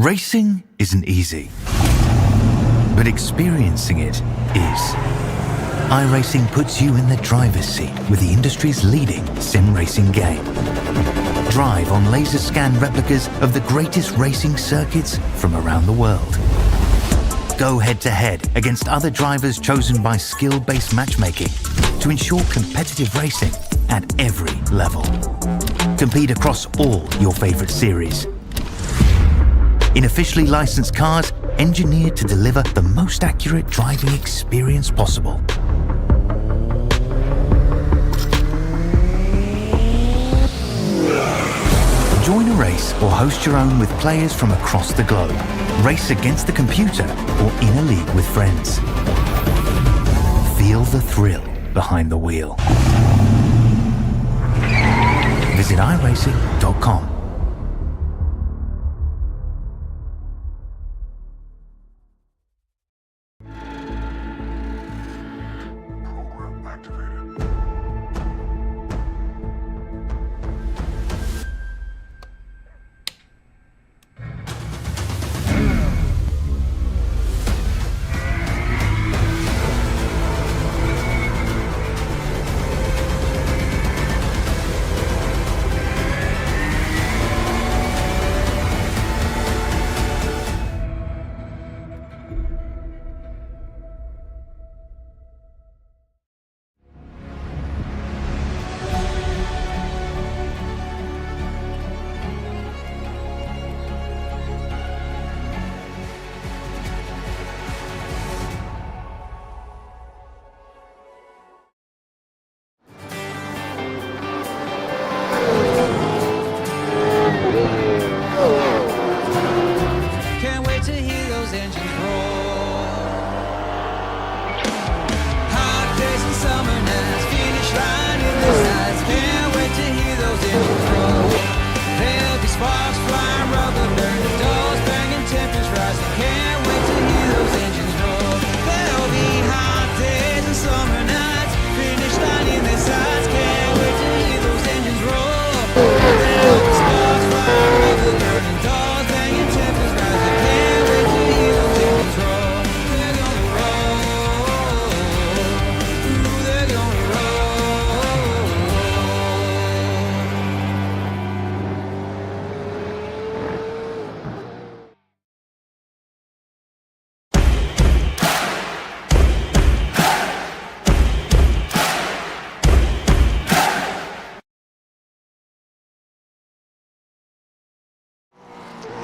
Racing isn't easy, but experiencing it is. iRacing puts you in the driver's seat with the industry's leading sim racing game. Drive on laser scan replicas of the greatest racing circuits from around the world. Go head-to-head against other drivers chosen by skill-based matchmaking to ensure competitive racing at every level. Compete across all your favorite series. In officially licensed cars, engineered to deliver the most accurate driving experience possible. Join a race or host your own with players from across the globe. Race against the computer or in a league with friends. Feel the thrill behind the wheel. Visit iRacing.com.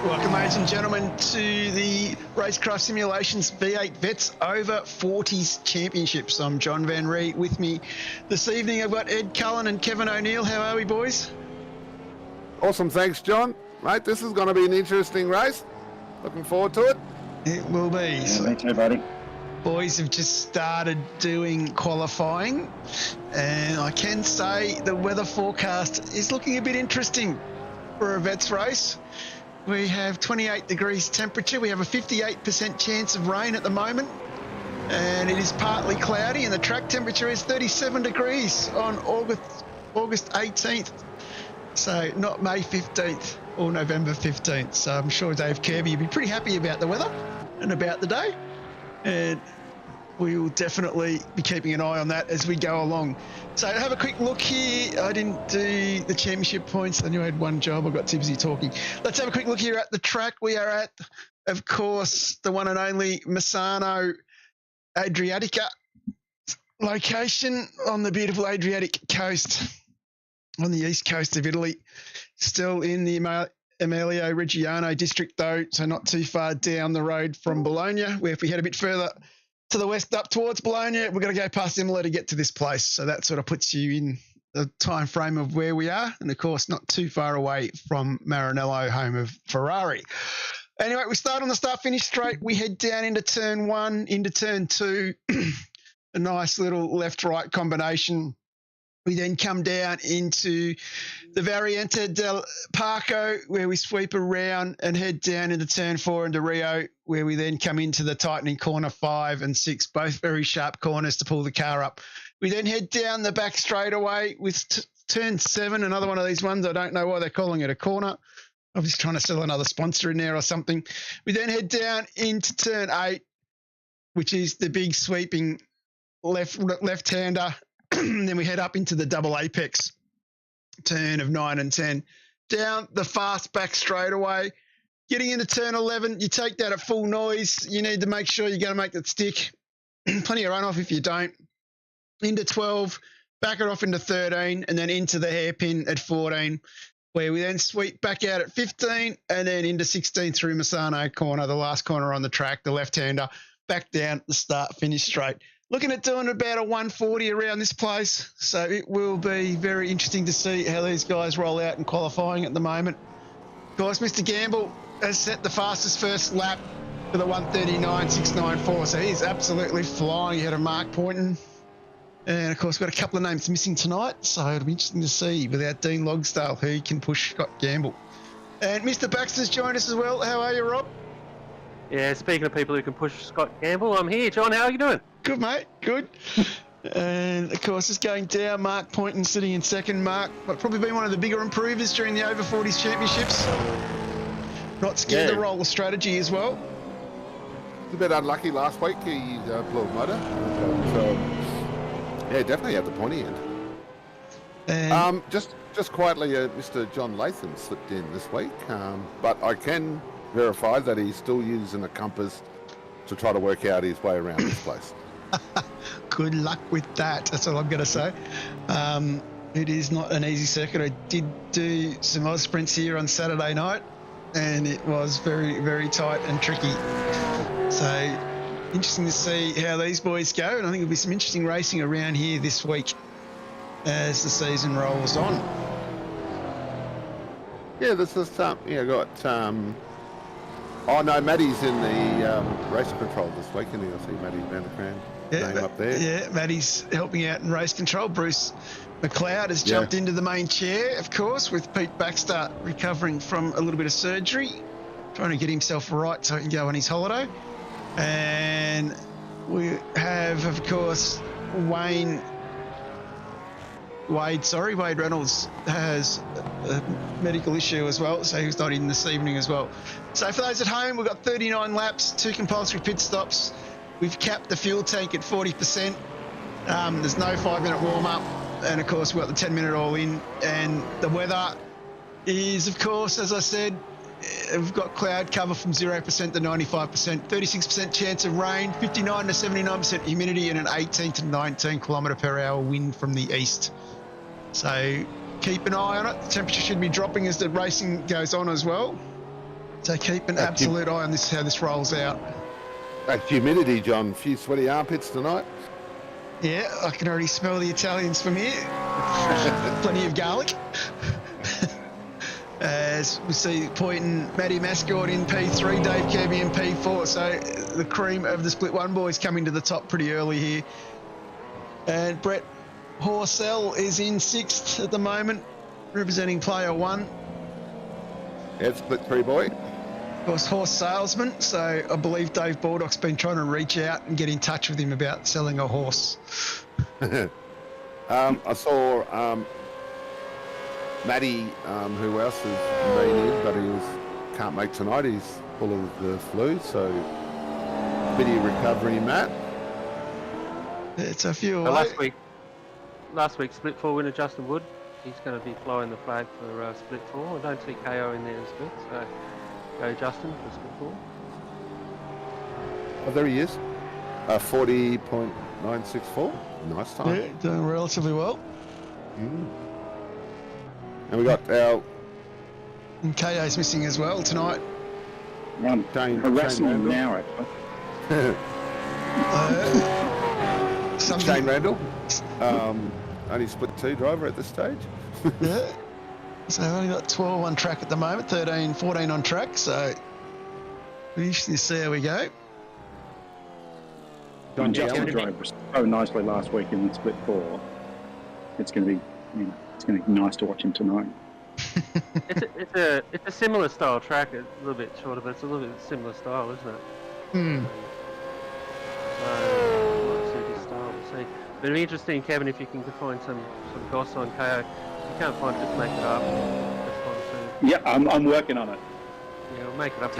Welcome, ladies and gentlemen, to the RaceKraft Simulations V8 Vets Over 40s Championships. I'm John Van Ree. With me this evening, I've got Ed Cullen and Kevin O'Neill. How are we, boys? Awesome, thanks, John. Mate, this is going to be an interesting race. Looking forward to it. It will be. Yeah, me too, buddy. Boys have just started doing qualifying, and I can say the weather forecast is looking a bit interesting for a Vets race. We have 28 degrees temperature. We have a 58% chance of rain at the moment, and it is partly cloudy, and the track temperature is 37 degrees on August 18th. So not May 15th or November 15th. So I'm sure Dave Kirby will be pretty happy about the weather and about the day. And we will definitely be keeping an eye on that as we go along. So have a quick look here. I didn't do the championship points. I knew I had one job. I got too busy talking. Let's have a quick look here at the track. We are at, of course, the one and only MISANO Adriatica location on the beautiful Adriatic coast on the east coast of Italy. Still in the Emilio Reggiano district, though, so not too far down the road from Bologna, where if we head a bit further to the west up towards Bologna, we're going to go past Imola to get to this place. So that sort of puts you in the time frame of where we are. And, of course, not too far away from Maranello, home of Ferrari. Anyway, we start on the start-finish straight. We head down into turn one, into turn two, a nice little left-right combination. We then come down into the Variante del Parco, where we sweep around and head down into turn four into Rio, where we then come into the tightening corner 5 and 6, both very sharp corners to pull the car up. We then head down the back straightaway with turn 7, another one of these ones. I don't know why they're calling it a corner. Obviously trying to sell another sponsor in there or something. We then head down into turn 8, which is the big sweeping left-hander. Then we head up into the double apex turn of 9 and 10. Down the fast back straightaway. Getting into turn 11, you take that at full noise. You need to make sure you're going to make that stick. Plenty of runoff if you don't. Into 12, back it off into 13, and then into the hairpin at 14, where we then sweep back out at 15 and then into 16 through MISANO corner, the last corner on the track, the left-hander, back down the start, finish straight. Looking at doing about a 140 around this place, so it will be very interesting to see how these guys roll out in qualifying at the moment. Of course, Mr. Gamble has set the fastest first lap for the 139.694, so he's absolutely flying ahead of Mark Poynton. And, of course, we've got a couple of names missing tonight, so it'll be interesting to see, without Dean Logsdale, who can push Scott Gamble. And Mr. Baxter's joined us as well. How are you, Rob? Yeah, speaking of people who can push Scott Gamble, I'm here. John, how are you doing? Good, mate. Good. And, of course, it's going down. Mark Poynton sitting in second. Mark, probably been one of the bigger improvers during the over 40s championships. Not scared to roll the strategy as well. A bit unlucky last week. He blew a motor. Yeah, definitely at the pointy end. And Just quietly, Mr. John Latham slipped in this week, but I can verify that he's still using a compass to try to work out his way around this place. good luck with that. That's all I'm going to say. It is not an easy circuit. I did do some Oz sprints here on Saturday night, and it was very, very tight and tricky. So interesting to see how these boys go, and I think there'll be some interesting racing around here this week as the season rolls on. Yeah, this is got. Oh no, Maddie's in the race control this week, and I see Maddie Vanderkran name up there. Yeah, Maddie's helping out in race control. Bruce McLeod has jumped into the main chair, of course, with Pete Baxter recovering from a little bit of surgery, trying to get himself right so he can go on his holiday. And we have, of course, Wade Reynolds has a medical issue as well, so he's not in this evening as well. So for those at home, we've got 39 laps, 2 compulsory pit stops. We've capped the fuel tank at 40%. There's no 5-minute warm-up. And, of course, we've got the 10-minute all-in. And the weather is, of course, as I said, we've got cloud cover from 0% to 95%, 36% chance of rain, 59 to 79% humidity, and an 18 to 19 kilometre per hour wind from the east. So keep an eye on it. The temperature should be dropping as the racing goes on as well. So keep an absolute eye on this, how this rolls out. That humidity, John. A few sweaty armpits tonight. Yeah, I can already smell the Italians from here. Plenty of garlic. As we see Poynton, Matty Mascot in P3, Dave Kirby in P4. So the cream of the Split 1 boys coming to the top pretty early here. And Brett Horsell is in 6th at the moment, representing player 1. Yeah, Split 3 boy. Of course, horse salesman. So I believe Dave Baldock's been trying to reach out and get in touch with him about selling a horse. I saw Matty, who else has been in, but he can't make tonight. He's full of the flu, so speedy recovery, Matt. It's a few away. Last week, Split 4 winner Justin Wood. He's going to be flying the flag for Split 4. I don't see KO in there in Split, so go Justin for Split 4. Oh, there he is. 40.964. Nice time. Yeah, doing relatively well. And we got our... And KO's missing as well tonight. I'm harassing him now, actually. Shane Randall. Only Split 2 driver at this stage. Yeah. So we've only got 12 on track at the moment, 13, 14 on track. So it'll be interesting to see how we go. John Justin drove so nicely last week in the Split 4. It's going to be, it's going to be nice to watch him tonight. It's a similar style track. It's a little bit shorter, but it's a little bit similar style, isn't it? So, suit his style, we'll see. But it'll be interesting, Kevin, if you can find some goss on KO. If you can't find it, just make it up. That's fine too. Yeah, I'm working on it. Yeah, we'll make it up. It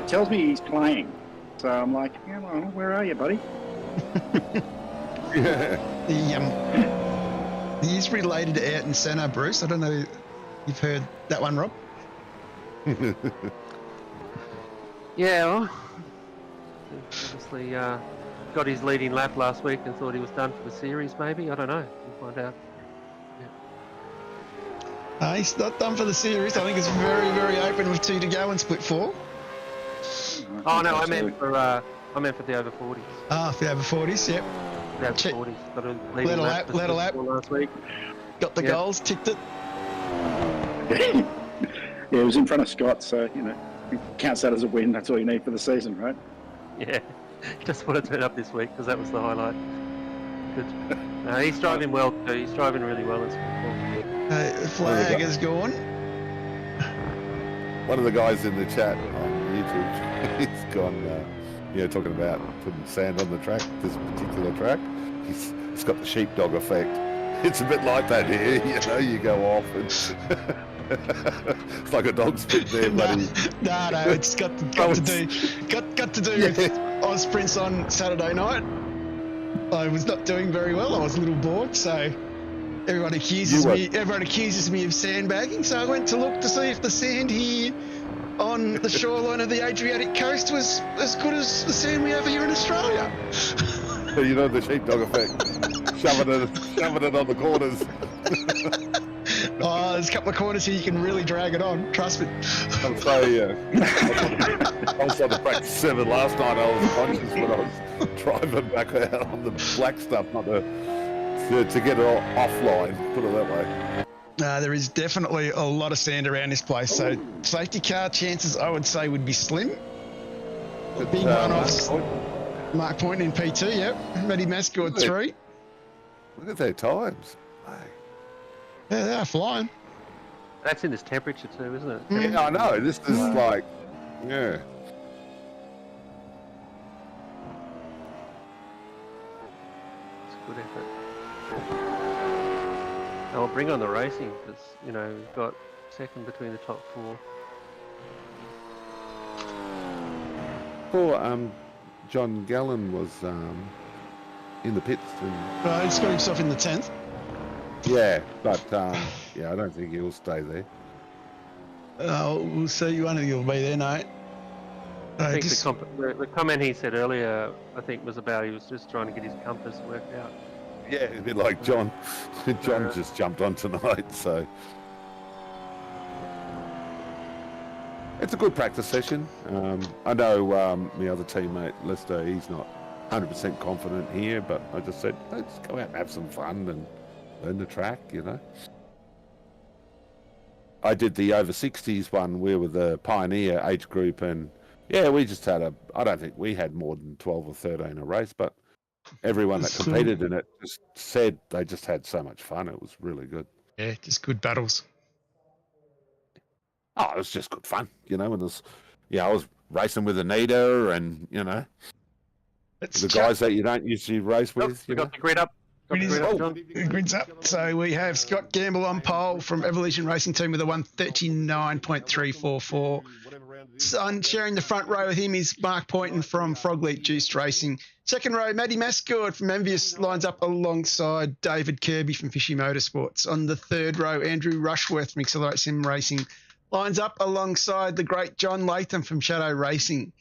tells me he's playing. So I'm like, yeah, well, where are you, buddy? He is related to MISANO, Bruce. I don't know if you've heard that one, Rob. Yeah, well, obviously got his leading lap last week and thought he was done for the series, maybe. I don't know. We'll find out. He's not done for the series. I think it's very, very open with 2 to go in split 4. Oh no, I meant for the over 40s. Ah, for the over 40s, yep. The over 40s. Got a leading Let a lap. last week. Got the goals, ticked it. Yeah, it was in front of Scott, so, you know, he counts that as a win. That's all you need for the season, right? Yeah, just want to turn up this week because that was the highlight. Good. He's driving well too. He's driving really well in split 4. The flag is gone. One of the guys in the chat on YouTube, he's gone, talking about putting sand on the track, this particular track. He's got the sheepdog effect. It's a bit like that here, you go off and it's like a dog spit there, buddy. No, it's got to do with Ozprints on Saturday night. I was not doing very well. I was a little bored, so everyone accuses me of sandbagging. So I went to look to see if the sand here on the shoreline of the Adriatic coast was as good as the sand we have here in Australia. So the sheepdog effect, shoving it on the corners. There's a couple of corners here you can really drag it on. Trust me. I'll say, I was on the practice 7 last night. I was conscious when I was driving back out on the black stuff, not to get it offline. Put it that way. There is definitely a lot of sand around this place, so safety car chances I would say would be slim. Big one-offs. Mark Point in P2, yep. Matty Mass scored 3. Look at their times. Yeah, they are flying. That's in this temperature too, isn't it? Yeah, I know. This is like, yeah. It's a good effort. I'll bring on the racing because, we've got second between the top 4. Poor John Gallen was in the pits. He's got himself in the 10th. Yeah, but I don't think he'll stay there. We'll see. One of you will be there, Nate. I think the comment he said earlier, I think, was about he was just trying to get his compass worked out. Yeah, a bit like John. John just jumped on tonight, so it's a good practice session. I know my other teammate Lester, he's not 100% confident here, but I just said, let's go out and have some fun and learn the track, I did the over 60s one. We were the pioneer age group, and we just had I don't think we had more than 12 or 13 a race, but everyone that competed in it just said they just had so much fun. It was really good. Yeah, just good battles. Oh, it was just good fun, when there's, I was racing with Anita and, the guys that you don't usually race with. We got the grid up. Grid's up. So we have Scott Gamble on pole from Evolution Racing Team with a 139.344. So sharing the front row with him is Mark Poynton from Frogleap Juiced Racing. Second row, Matty Mascord from Envious lines up alongside David Kirby from Fishy Motorsports. On the third row, Andrew Rushworth from Accelerate Sim Racing lines up alongside the great John Latham from Shadow Racing.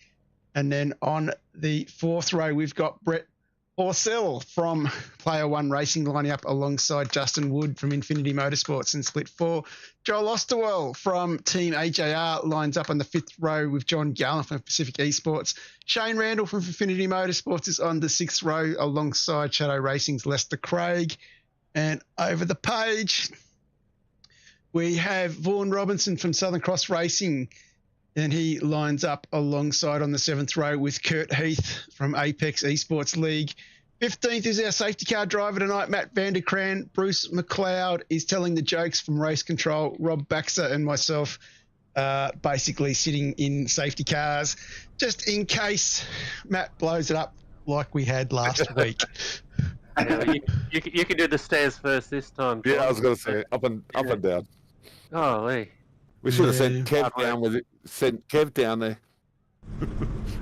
And then on the fourth row, we've got Brett Orcell from Player One Racing lining up alongside Justin Wood from Infinity Motorsports in split 4. Joel Osterwell from Team AJR lines up on the fifth row with John Gallen from Pacific Esports. Shane Randall from Infinity Motorsports is on the sixth row alongside Shadow Racing's Lester Craig. And over the page, we have Vaughan Robinson from Southern Cross Racing, and he lines up alongside on the seventh row with Kurt Heath from Apex Esports League. 15th is our safety car driver tonight, Matt Vanderkran. Bruce McLeod is telling the jokes from Race Control. Rob Baxter and myself basically sitting in safety cars just in case Matt blows it up like we had last week. Yeah, you can do the stairs first this time. Yeah, I was going to say up and down. Holy. We should have sent Yeah. Kev down with it. Sent Kev down there.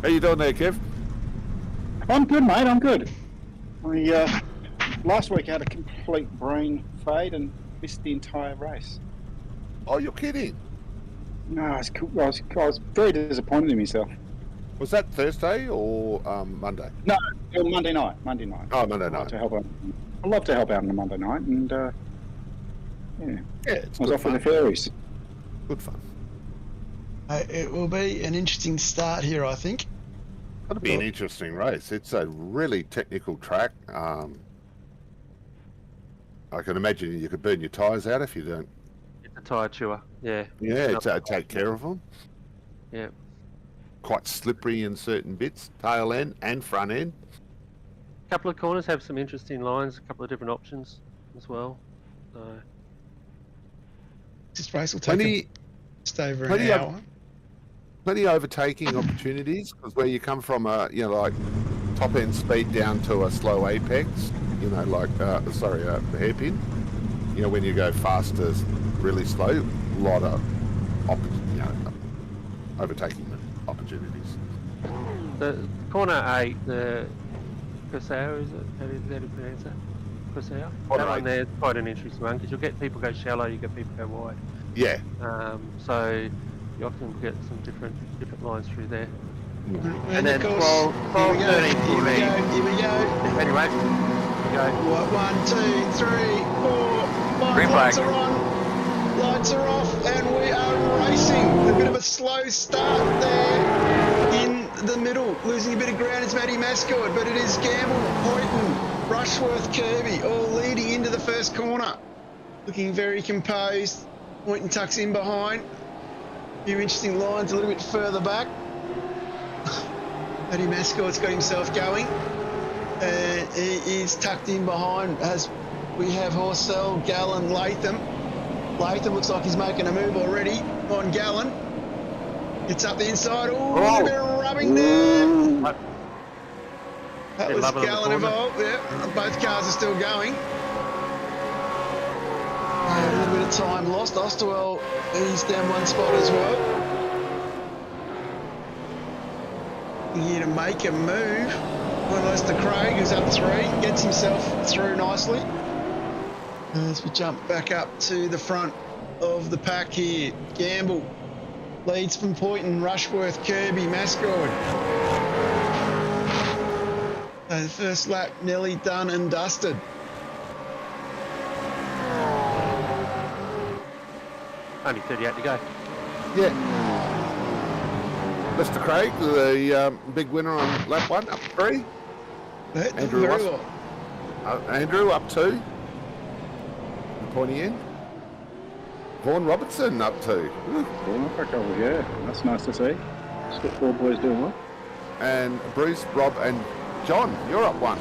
How you doing there, Kev? I'm good, mate. I'm good. Last week I had a complete brain fade and missed the entire race. Oh, you're kidding. No, I was very disappointed in myself. Was that Thursday or Monday? No, Monday night. Monday night. Oh, Monday I love night. to help out. I love to help out on a Monday night, and yeah, Yeah, it's I was good off fun. with the fairies. Good fun. It will be an interesting start here, I think. That'll be an interesting race. It's a really technical track. I can imagine you could burn your tyres out if you don't. It's a tyre chewer. Yeah. Yeah, take care of them. Yeah. Quite slippery in certain bits, tail end and front end. A couple of corners have some interesting lines, a couple of different options as well. So This race will take just over an plenty of- hour. Plenty of overtaking opportunities because where you come from, like top end speed down to a slow apex, like hairpin. When you go faster, really slow, a lot of overtaking opportunities. the corner 8, the Cosao, is it? How do you pronounce that? Cosao? Corner That one 8. there is quite an interesting one because you'll get people go shallow, you get people go wide. Yeah. So you often get some different lines through there. And then of course, 12, here we go, 13 here we go, here we go. Anyway, you go. 1, 2, 3, 4, 5. Green Lights flag. are on, lights are off, and we are racing. A bit of a slow start there in the middle. Losing a bit of ground is Matty Mascot, but it is Gamble, Hoyton, Rushworth, Kirby, all leading into the first corner. Looking very composed. Hoyton tucks in behind. A few interesting lines a little bit further back. Matty Mascot's got himself going. He is tucked in behind as we have Horsell, Gallen, Latham. Latham looks like he's making a move already on Gallen. It's up the inside. Ooh, a little bit of rubbing there. That Bit was love it on the Gallen corner. involved. Yeah, both cars are still going. A little bit of time lost. Osterwell, he's down one spot as well. Here to make a move. Almost to Craig, who's up 3, gets himself through nicely. As we jump back up to the front of the pack here, Gamble leads from Poynton, Rushworth, Kirby, Mascot. The first lap nearly done and dusted. Only 38 to go. Yeah. Mr. Craig, the big winner on lap 1, up 3. Andrew Very Ross. well. Andrew up 2. The pointy end. Vaughan Robertson up 2. Ooh. Yeah, that's nice to see. Split 4 boys doing well. And Bruce, Rob, and John, you're up 1.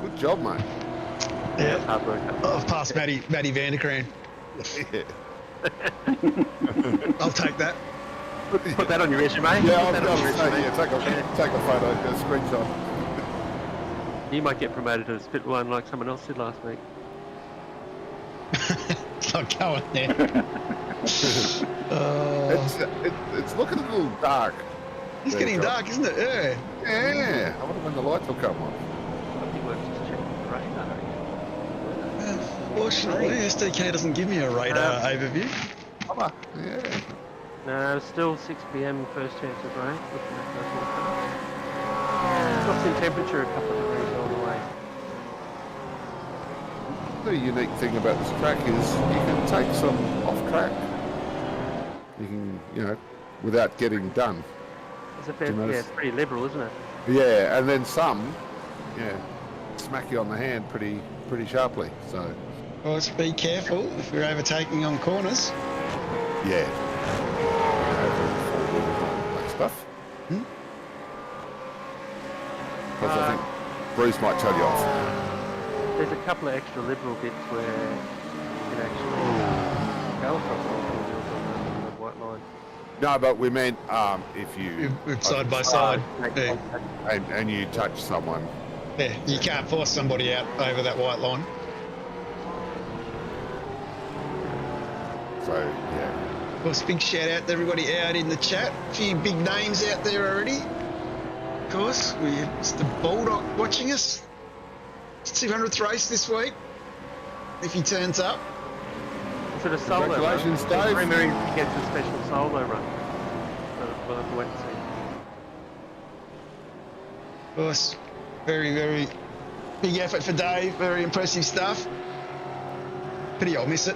Good job, mate. Yeah, Hard work. I've passed Matty Vanderkraan. Yeah. I'll take that. Put that on your resume. Yeah, Put that on your resume. take a photo, a screenshot. You might get promoted to split 1 like someone else did last week. It's not going there. It's looking a little dark. It's There, getting John. dark, isn't it? Yeah. Yeah, I wonder when the lights will come on. I think we're just checking the radar. Fortunately, SDK doesn't give me a radar overview. Yeah. No, still 6 p.m. first chance of rain. Looking at the forecast. Drops in temperature a couple of degrees on the way. The unique thing about this track is you can take some off track. You can, without getting done. It's a fair, Do you notice? it's pretty liberal, isn't it? Yeah, and then some, smack you on the hand pretty sharply. So, Well, let's be careful if we're overtaking on corners. yeah. That stuff. Because I think Bruce might tell you off. There's a couple of extra liberal bits where you can actually go across all four wheels on the white line. No, but we meant if you We're side by side. Make Yeah. contact. and you touch someone. Yeah, you can't force somebody out over that white line. So yeah, Of course, big shout out to everybody out in the chat. A few big names out there already. Of course, we have Mr. Bulldog watching us. It's 200th race this week. If he turns up. Is it a solo run? Congratulations, Dave. The rumor is he gets a special solo run. So we'll have to wait and see. Of course, very, very big effort for Dave. Very impressive stuff. Pity I'll miss it.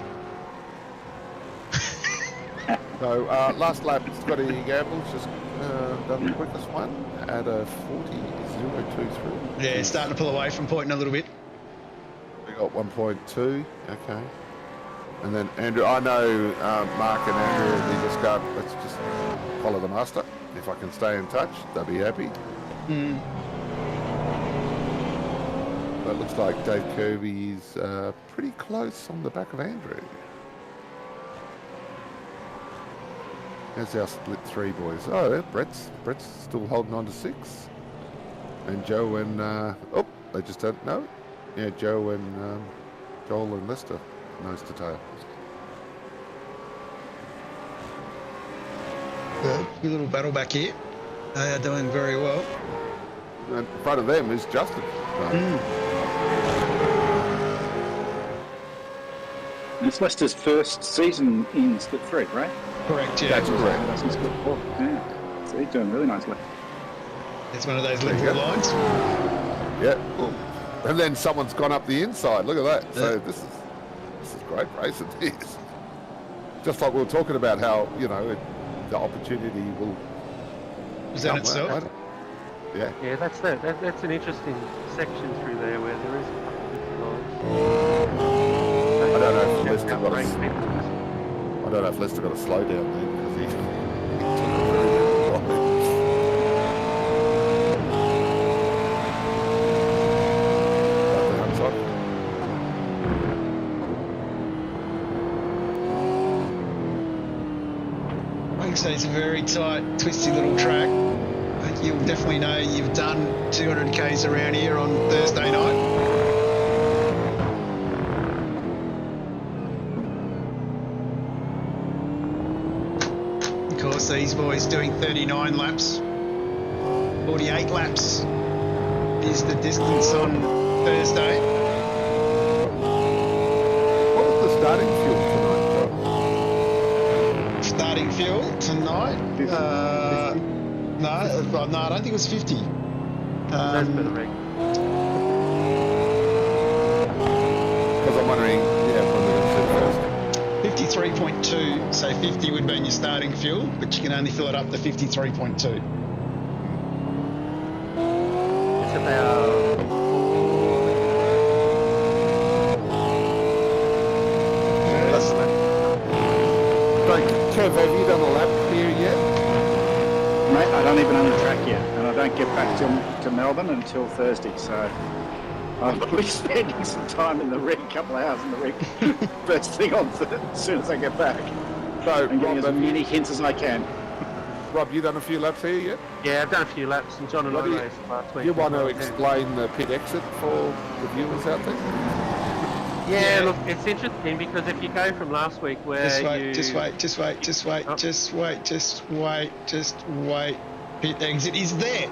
So last lap, Scotty Gamble's just done the quickest one at a 40.023. Yeah, starting to pull away from pointing a little bit. We got 1.2. Okay. And then Andrew, I know Mark and Andrew, they just go, let's just follow the master. If I can stay in touch, they'll be happy. But it looks like Dave Kirby's pretty close on the back of Andrew. There's our split 3 boys. Oh, yeah, Brett's still holding on to 6. And Joe and, oh, they just don't know. Yeah, Joe and Joel and Lester, nose to tail. Good little battle back here. They are doing very well. And in front of them is Justin. And it's Leicester's first season in Split 3, right? Correct, yeah. That's correct. That's in Split 4. Yeah. So he's doing really nicely. It's one of those Liverpool you go. lines. Yeah. Ooh. And then someone's gone up the inside. Look at that. So this is great racing. This. Just like we were talking about how, you know, the opportunity will Present come, itself. won't it? Yeah. Yeah, that's an interesting section through there where there is a couple of different lines. I don't know if Just Lester got break a, mechanisms. I don't know if Lester got a slow down then because he took a very long way. Like I say, it's a very tight, twisty little track. But you'll definitely know you've done 200 Ks around here on Thursday night. Of course, these boys doing 39 laps. 48 laps is the distance on Thursday. What was the starting fuel tonight, John? Starting fuel tonight? No, I don't think it was 50. That's for the rig. Because I'm wondering, yeah, when we're going to see first. 53.2, so 50 would be your starting fuel, but you can only fill it up to 53.2. It's about So, Kev, have you done a lap here yet? Mate, I don't even own the track yet, and I don't get back to Melbourne until Thursday, so I'll be spending some time in the rig, a couple of hours in the rig, first thing on as soon as I get back. So, And getting Rob, as many hints as I can. Rob, you done a few laps here yet? Yeah, I've done a few laps, and John and I What do you- raced last week. You want to as well. explain the pit exit for the viewers out there? Yeah, Yeah. look, it's interesting because if you go from last week where Just wait, you... just wait, just wait, just wait, Oh. just wait, just wait, just wait. Pit exit is there.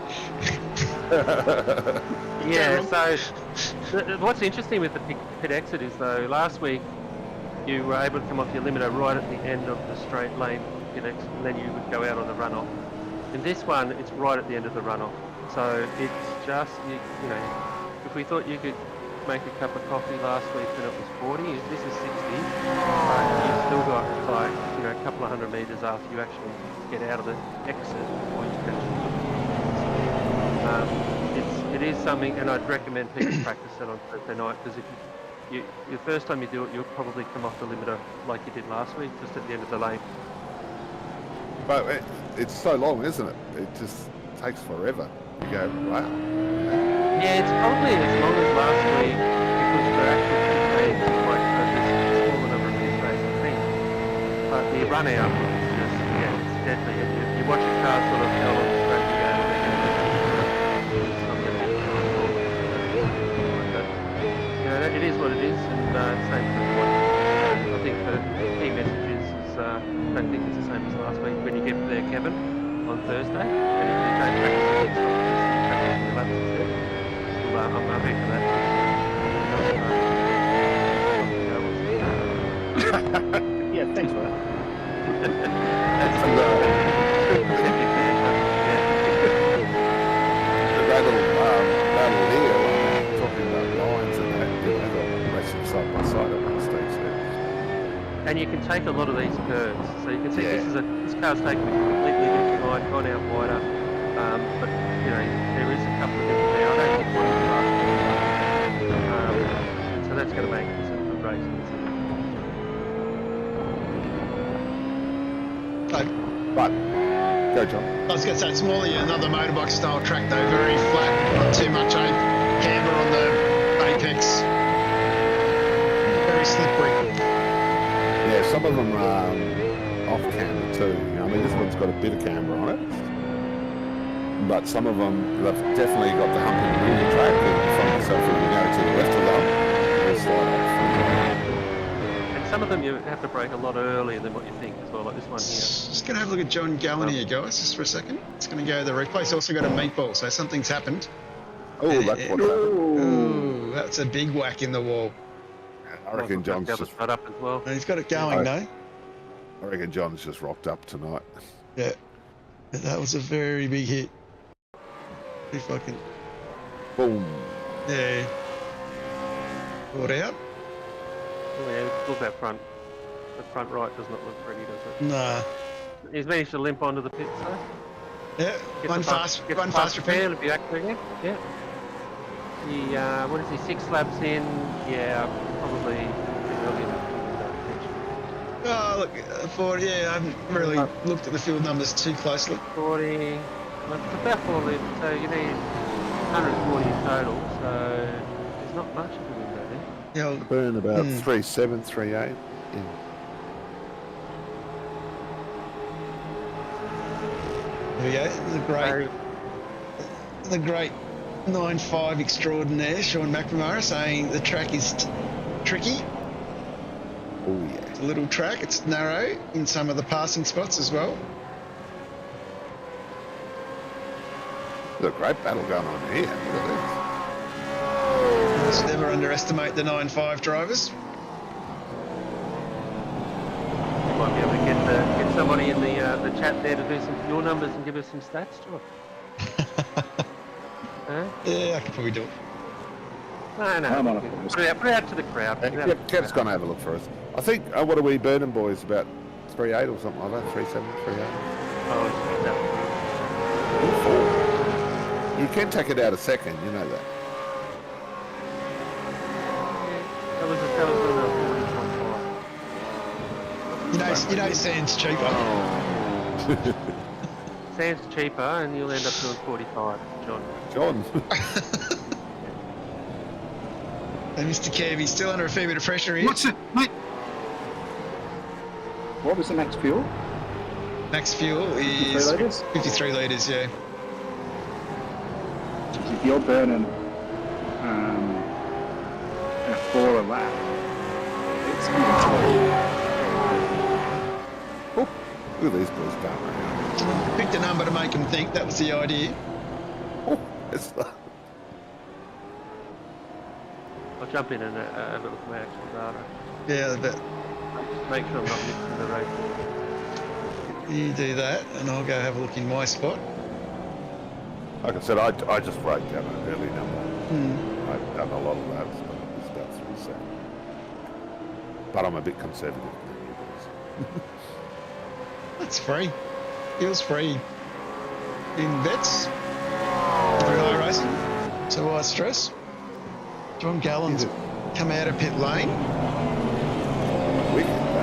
Yeah, so what's interesting with the pit exit is though, last week you were able to come off your limiter right at the end of the straight lane pit exit, and then you would go out on the runoff. In this one, it's right at the end of the runoff. So it's just, you know, if we thought you could make a cup of coffee last week when it was 40, this is 60, but you've still got like, you know, a couple of 100 metres after you actually get out of the exit before you can actually look at it. It is something, and I'd recommend people practice that on Thursday night, because if you the first time you do it, you'll probably come off the limiter like you did last week, just at the end of the lane. But it's so long, isn't it? It just takes forever. You go, wow. Yeah, it's probably as long as last week because the actual pit lane is quite a smaller number of pit lanes, I think. But the run out is just, yeah, it's deadly. You watch a car sort of held on the straight, you go, it's not going to be but, you know, it is what it is, and same for everyone. I think the key message is last week when you get there, Kevin, on Thursday, and if you don't practice the pit stop, just practice the laps instead. Well, I'm happy for that. Yeah, thanks for that. That's the That'll here, talking about lines and that, they're racing side by side at one stage there. And you can take a lot of these curves, so you can see Yeah. this car's taken a completely different line, gone out wider, but there is a couple of different there. I don't think one is faster, so that's going to make this a good race. But, go John. I was going to say, it's more another motorbike style track though, very flat, not too much camber on the apex, very slippery. Yeah, some of them are off camber too. I mean, this one's got a bit of camber on it. But some of them, they've definitely got the hump in the middle of the track. And from myself, if we go to the left of them, they'll slide off. And some of them you have to brake a lot earlier than what you think as well, like this one here. Just going to have a look at John Gallen here, guys, just for a second. It's going to go to the replay. It's also got a meatball, so something's happened. Oh, that's what happened. Ooh, that's a big whack in the wall. I reckon John's the other just, side up as well. And he's got it going, though. I reckon John's just rocked up tonight. Yeah. That was a very big hit. If I can... Boom. Yeah. Brought out? Oh, yeah, look that front. The front right does not look pretty, does it? Nah. He's managed to limp onto the pit, so. Yeah, one fast repair. It'll be back again. Yeah. He, what is he, 6 laps in? Yeah, probably early enough. Oh, look, 40, yeah, I haven't really looked at the field numbers too closely. 40, well, it's about 4 litres, so you need 140 in total, so there's not much of a window there. Yeah, well, Burn about 3.7, 3.8. Yeah. there we go. The great 9.5 extraordinaire, Sean McNamara, saying the track is tricky. Oh, yeah. It's a little track. It's narrow in some of the passing spots as well. There's a great battle going on here. Look at Let's never underestimate the 9.5 drivers. You might be able to get somebody in the chat there to do some fuel numbers and give us some stats, John. Huh? Yeah, I could probably do it. No. I'm on it. Put it out to the crowd. this. Kev's going to have a look for us. I think, what are we burning, boys? About 3.8 or something like that? 3.7, 3.8? Oh, no. You can take it out a second, you know that. That was a 40.5. You know sand's cheaper. Sand's cheaper, and you'll end up doing 45, John. John. And Mr. Kev, he's still under a fair bit of pressure here. What's it, mate? What was the max fuel? Max fuel 53 is litres? 53 litres, yeah. If you're burning a 4 a lap, it's Oh, look at these boys going around. Picked a number to make him think. That was the idea. Oh, it's I'll jump in and have a look at my actual data. Yeah, but Make sure I'm not missing the race. you do that, and I'll go have a look in my spot. like I said, I just wrote down an early number. I've done a lot of that, but it's about 3.7. But I'm a bit conservative. That's free. Feels free in vets. Very high racing. So why stress? John Gallen's come out of pit lane.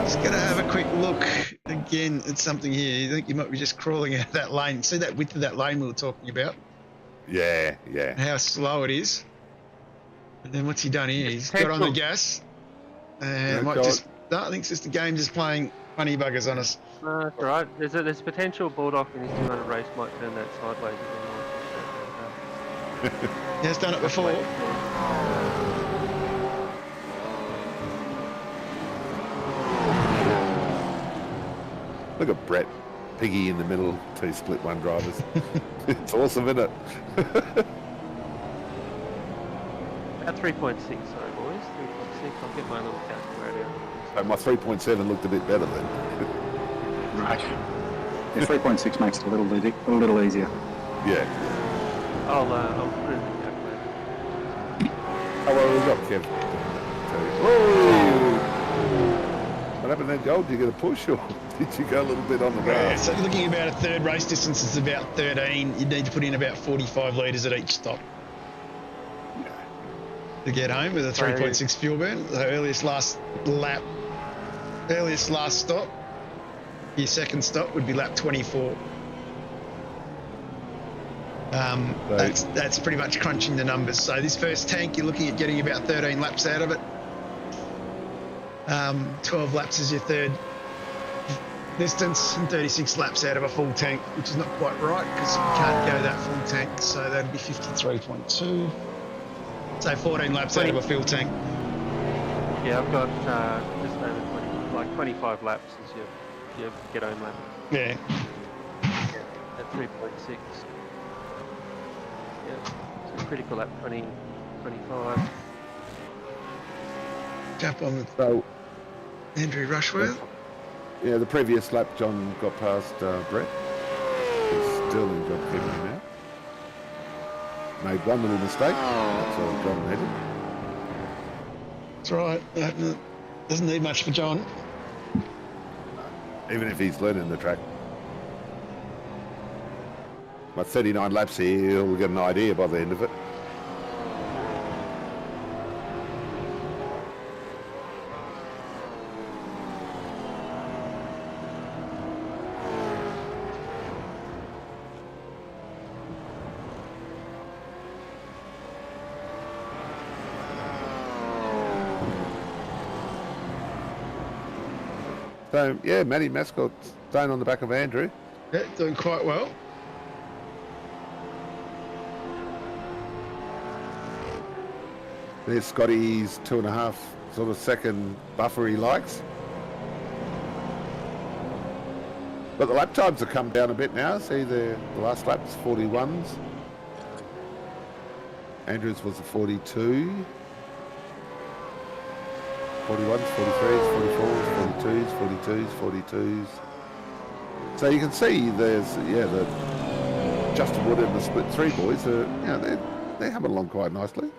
Just going to have a quick look again at something here. You think you might be just crawling out of that lane. See that width of that lane we were talking about? Yeah. How slow it is. And then what's he done here? He's got on the gas. And might just... No, I think it's just the game just playing funny buggers on us. No, that's all right. There's potential Bulldog in his 200 race might turn that sideways again. He has done it before. Look at Brett Piggy in the middle, 2 split one drivers. It's awesome, isn't it? At 3.6, sorry boys, 3.6. I'll get my little calculator out. So my 3.7 looked a bit better then. Right. Yeah, 3.6 makes it a little easier. Yeah. I'll put it in the calculator. Oh, well, we've got Kev. Whoa! What happened then, Joel? Did you get a push or did you go a little bit on the Yeah, grass? so looking about a third race distance is about 13. You'd need to put in about 45 litres at each stop to get home with a 3.6 fuel burn. The earliest last stop, your second stop would be lap 24. That's pretty much crunching the numbers. So this first tank, you're looking at getting about 13 laps out of it. 12 laps is your third distance and 36 laps out of a full tank, which is not quite right because you can't go that full tank. So that'd be 53.2. So 14 laps out of a full tank. Yeah, I've got just over 25 laps as your get home lap. Yeah. At 3.6. Yeah, so critical lap 20, 25. Jump on with So, Andrew Rushworth. yeah, the previous lap, John got past Brett. He's still in job keeping him out. Made one little mistake. That's all John needed. That's right. Doesn't need much for John. Even if he's learning the track. By 39 laps here, he'll get an idea by the end of it. So, yeah, Matty Mascot staying on the back of Andrew. Yeah, doing quite well. There's Scotty's 2.5 sort of second buffer he likes. But the lap times have come down a bit now. See the last lap's 41s. Andrews was a 42. 41s, 43s, 44s, 42s, 42s, 42s. So you can see there's, the Justin Wood and the split 3 boys are, they're humming along quite nicely.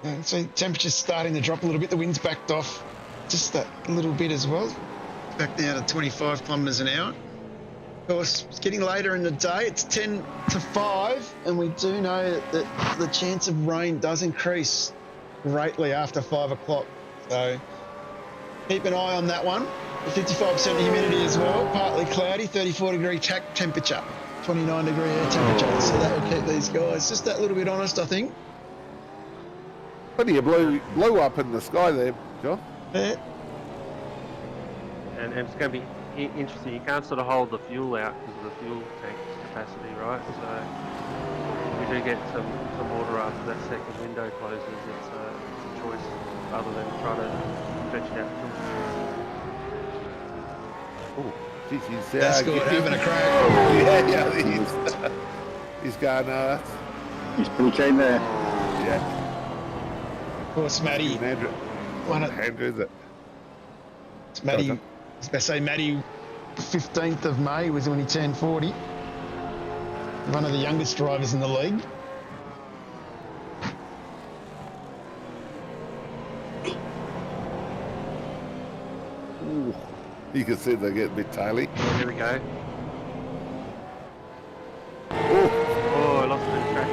And so temperature's starting to drop a little bit. The wind's backed off just that little bit as well. Back down to 25 kilometres an hour. Of course, it's getting later in the day. It's 10 to 5, and we do know that the chance of rain does increase greatly after 5 o'clock. So keep an eye on that one. 55% humidity as well, partly cloudy, 34 degree temperature, 29 degree air temperature. So that will keep these guys just that little bit honest, I think. Plenty of blue up in the sky there, John. Yeah. And it's going to be interesting. You can't sort of hold the fuel out because of the fuel tank's capacity, right? So if we do get some water after that second window closes, it's a choice rather than try to stretch it out. Oh, geez, he's That's good, having a crack. Yeah, he's going, He's pretty keen there. yeah. Of course, Matty. Andrew, It's Matty. I was about to say, Matty, 15th of May was when he turned 40. One of the youngest drivers in the league. Ooh, you can see they get a bit taily. Oh, here we go. Oh, I lost a bit of track.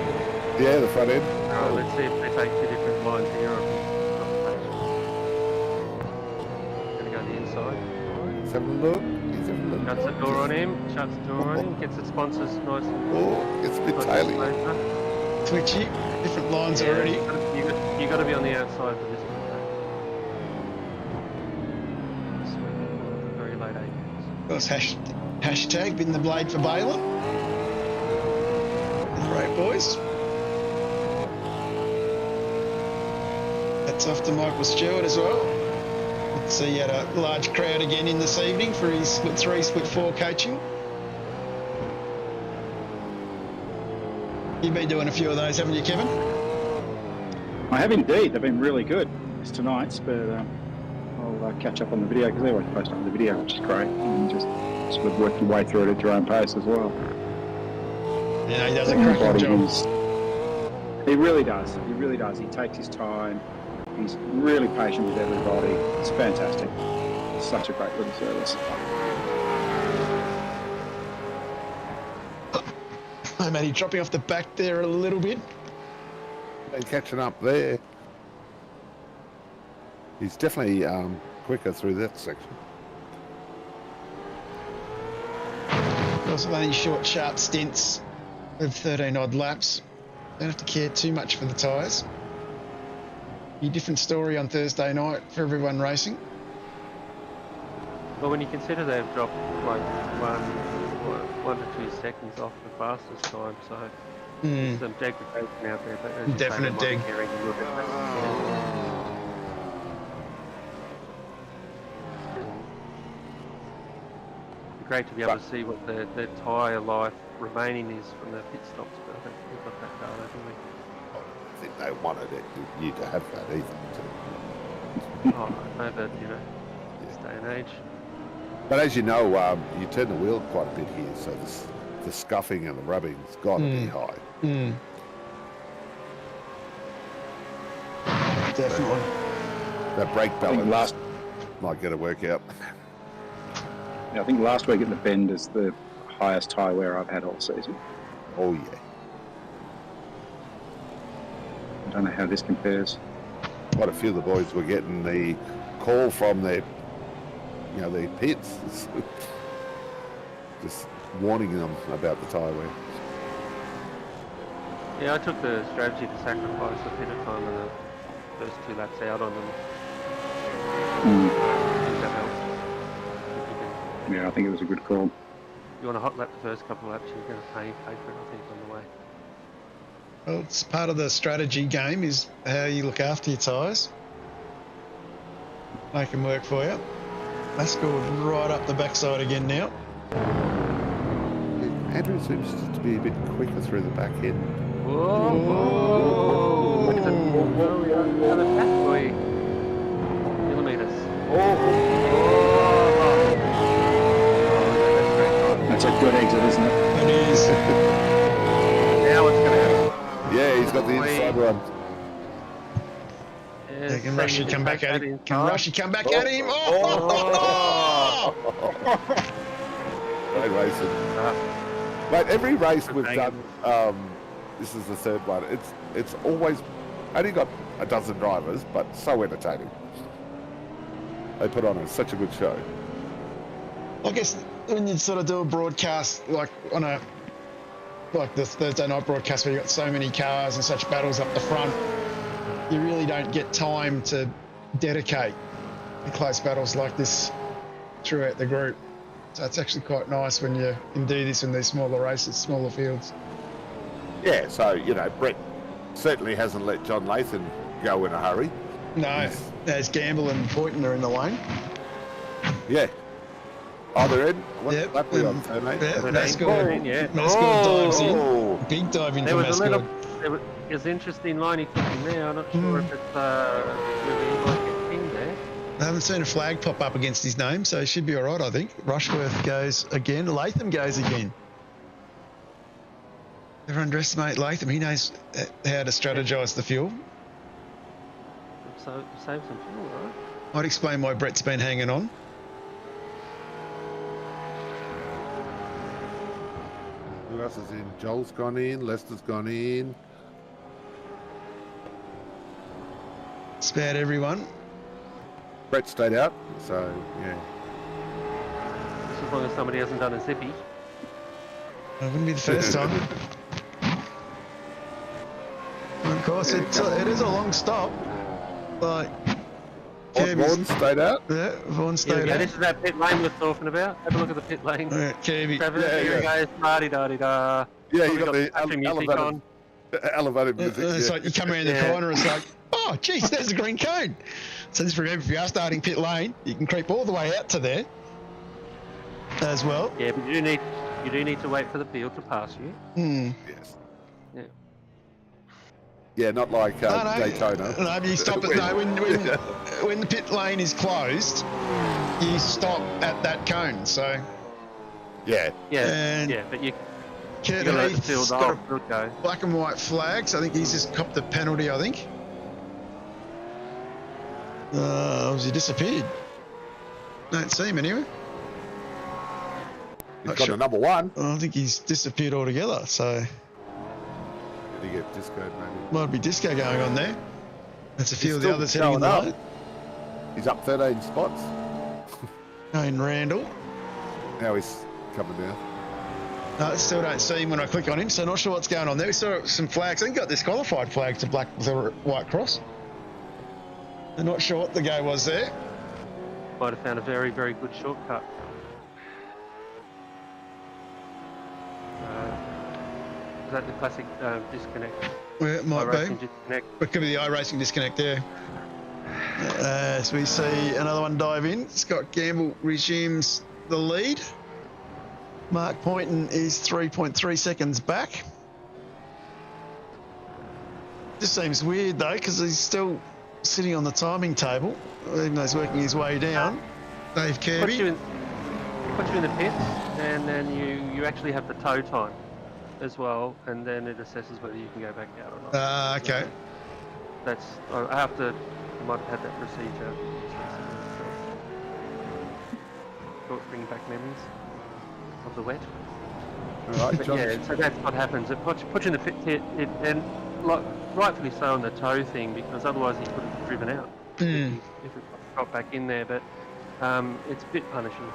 yeah, the front end. Alright, let's see if they take 2 different lines here. Gonna go the inside. He's having a look. Shuts the door on him. Shuts the door on him. Gets the sponsors nice and Oh, it's a bit taily. Twitchy, different lines Yeah, already. you got to be on the outside for this one. Very late 80s. Of course, hashtag been the blade for Balin. Great boys. That's off to Michael Stewart as well. So he had a large crowd again in this evening for his split 3, split 4 coaching. You've been doing a few of those, haven't you, Kevin? I have indeed. They've been really good. It's tonight's, but I'll catch up on the video because they always post on the video, which is great. And just sort of work your way through it at your own pace as well. Yeah, he does a cracking job. He really does. He really does. He takes his time. He's really patient with everybody. It's fantastic. It's such a great little service. Hey, Matty, dropping off the back there a little bit. And catching up there. He's definitely quicker through that section. Also, only short, sharp stints of 13 odd laps. Don't have to care too much for the tyres. Be a different story on Thursday night for everyone racing. Well, when you consider they've dropped like 1 to 2 seconds off the fastest time, so there's some degradation out there. But as you Definite say, they deg. might be carrying a little bit less. It'd be great to be able to see what the tyre life remaining is from the pit stops, but I don't think we've got that data, do we? I think they wanted you to have that either. Oh, no, but you know, this day and age. But as you know, you turn the wheel quite a bit here, so the scuffing and the rubbing's got to be high. Definitely. That brake balance might get a workout. Yeah, I think last week at the Bend is the highest tyre wear I've had all season. Oh yeah. I don't know how this compares. Quite a few of the boys were getting the call from their pits, just warning them about the tyre wear. Yeah, I took the strategy to sacrifice a bit of time in the first 2 laps out on them. I think that helped. Yeah, I think it was a good call. You want to hot lap the first couple of laps, you're going to pay for it, I think, on the way. Well, it's part of the strategy game is how you look after your tyres. Make them work for you. That's scored right up the backside again now. Andrew seems to be a bit quicker through the back end. Whoa! Look at the back boy. Millimetres. That's a good exit, isn't it? It is. Now what's going to happen? Yeah, he's got the inside one. Yeah, can Rushy come back at him? Can Rushy come back at him? Oh! Great racing. Mate, every race we've done, this is the third one. It's always only got a dozen drivers, but so entertaining. They put on such a good show. I guess when you sort of do a broadcast like this Thursday night broadcast where you've got so many cars and such battles up the front, you really don't get time to dedicate to close battles like this throughout the group. So it's actually quite nice when you can do this in these smaller races, smaller fields. Yeah, so, Brett certainly hasn't let John Lathan go in a hurry. No, there's Gamble and Boynton are in the lane. Yeah. Oh, they're in? What Yep. lap are we on, mate? Yeah, They're Mascot in, yeah. dives in. Big dive in There for was Mascot. it was an interesting line he took in there. I'm not sure if it's really like a thing there. I haven't seen a flag pop up against his name, so he should be all right, I think. Rushworth goes again. Latham goes again. Never underestimate Latham. He knows how to strategise the fuel. So save some fuel, right? Might explain why Brett's been hanging on. Who else is in? Joel's gone in. Lester's gone in. It's about everyone. Brett stayed out, so, yeah. Just as long as somebody hasn't done a zippy. It wouldn't be the first time. Of course, it is a long stop. Like, Vaughan stayed out? Yeah, Vaughan stayed Yeah, out. this is that pit lane we're talking about. Have a look at the pit lane. Kirby. Travis, Yeah, here yeah. he goes. Da-di-da-di-da. Yeah, you Probably got the country music on. elevated music. It's Yeah. like you come around the corner, it's like, oh, geez, there's a green cone. So just remember, if you are starting pit lane, you can creep all the way out to there as well. Yeah, but you do need to wait for the field to pass you. Yes. Yeah. Yeah, not like Daytona. No, but you stop it. No, when the pit lane is closed, you stop at that cone. So Yeah. And But you Kurt gotta let the Heath's field, the got whole field go. a black and white flag, so I think he's just copped a penalty. I think. Has he disappeared? Don't see him anywhere. He's Not got sure. a number one. I think he's disappeared altogether. So Did he get discoed maybe? might be disco going on there. That's a few He's of the still others heading in the showing lane. He's up 13 spots. Kane Randall. Now he's coming down. No, still don't see him when I click on him, so not sure what's going on there. We saw some flags. I think got disqualified flags to black with a white cross. I'm not sure what the go was there. Might have found a very, very good shortcut. Is that the classic disconnect? Well, it might iRacing be. disconnect. It could be the iRacing disconnect there. As we see another one dive in, Scott Gamble resumes the lead. Mark Poynton is 3.3 seconds back. Just seems weird though, because he's still sitting on the timing table, even though he's working his way down. Dave Puts Kirby. you in the pits, and then you actually have the tow time as well, and then it assesses whether you can go back out or not. Okay. That's I might have had that procedure. Bringing back memories of the wet. All right, But John. yeah, so that's what happens. It puts you in the pit, and like, rightfully so on the tow thing, because otherwise he could have driven out if it got back in there. But it's a bit punishing.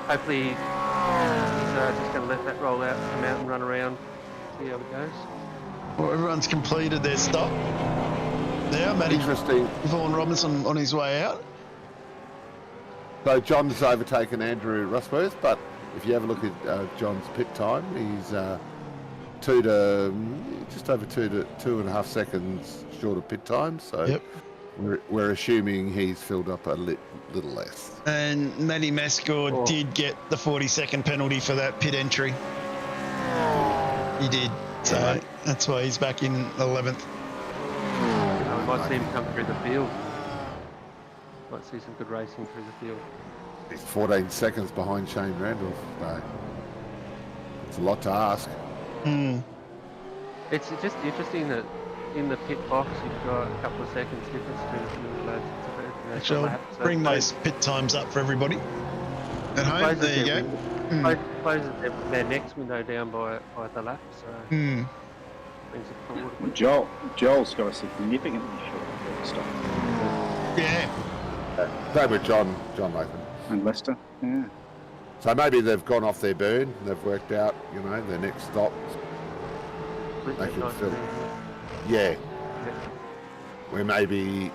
Hopefully he's just going to let that roll out, come out and run around, see how it goes. Well, everyone's completed their stop. Now, Matty Interesting. Vaughan Robinson on his way out. So John's overtaken Andrew Rushworth, but if you have a look at John's pit time, he's just over 2.5 seconds short of pit time. So Yep. we're assuming he's filled up a little less. And Matty Mascord did get the 40-second penalty for that pit entry. He did. So Right. that's why he's back in 11th. We might see him come through the field. Might see some good racing through the field. He's 14 seconds behind Shane Randolph. So it's a lot to ask. It's just interesting that in the pit box you've got a couple of seconds difference between the loads. It's a Actually, lap, I'll so bring those pit times up for everybody at home. closes There you their go. window- closes their next window down by the lap, so brings it forward. Joel's got a significantly shorter stop. Yeah. Same with John Latham. And Leicester, yeah. So maybe they've gone off their burn. They've worked out, their next stop. Split They can nice fill. and Yeah, easy. where maybe,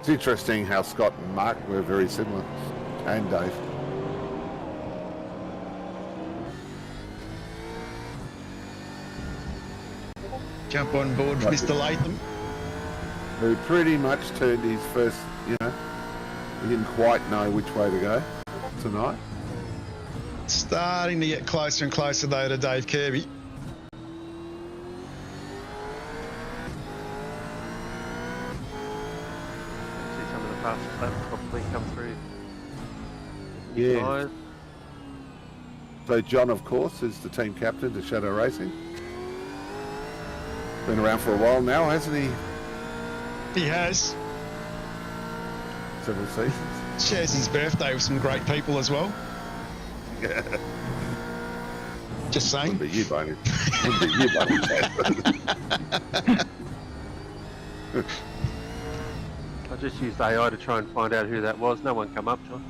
it's interesting how Scott and Mark were very similar, and Dave. Jump on board, Right. Mr. Latham. Who pretty much turned his first, he didn't quite know which way to go tonight. Starting to get closer and closer though to Dave Kirby. See some of the fastest laps probably come through. Yeah. Tyres. So John, of course, is the team captain to Shadow Racing. Been around for a while now, hasn't he? He has. Several seasons. Shares his birthday with some great people as well. Just saying. Wouldn't be you, Boney. Wouldn't be you, Boney. I just used AI to try and find out who that was. No one come up, John.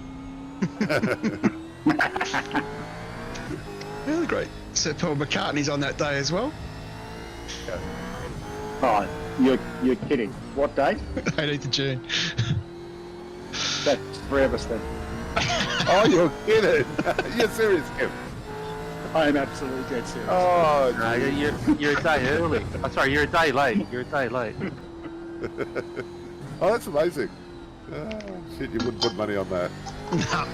Really great. Sir Paul McCartney's on that day as well. Oh, you're kidding. What date? 18th of June. That's 3 of us then. Oh, you're kidding. You're serious, Kev. I am absolutely dead serious. Oh, No, you're a day early. Oh, sorry, you're a day late. You're a day late. Oh, that's amazing. Shit, you wouldn't put money on that. No.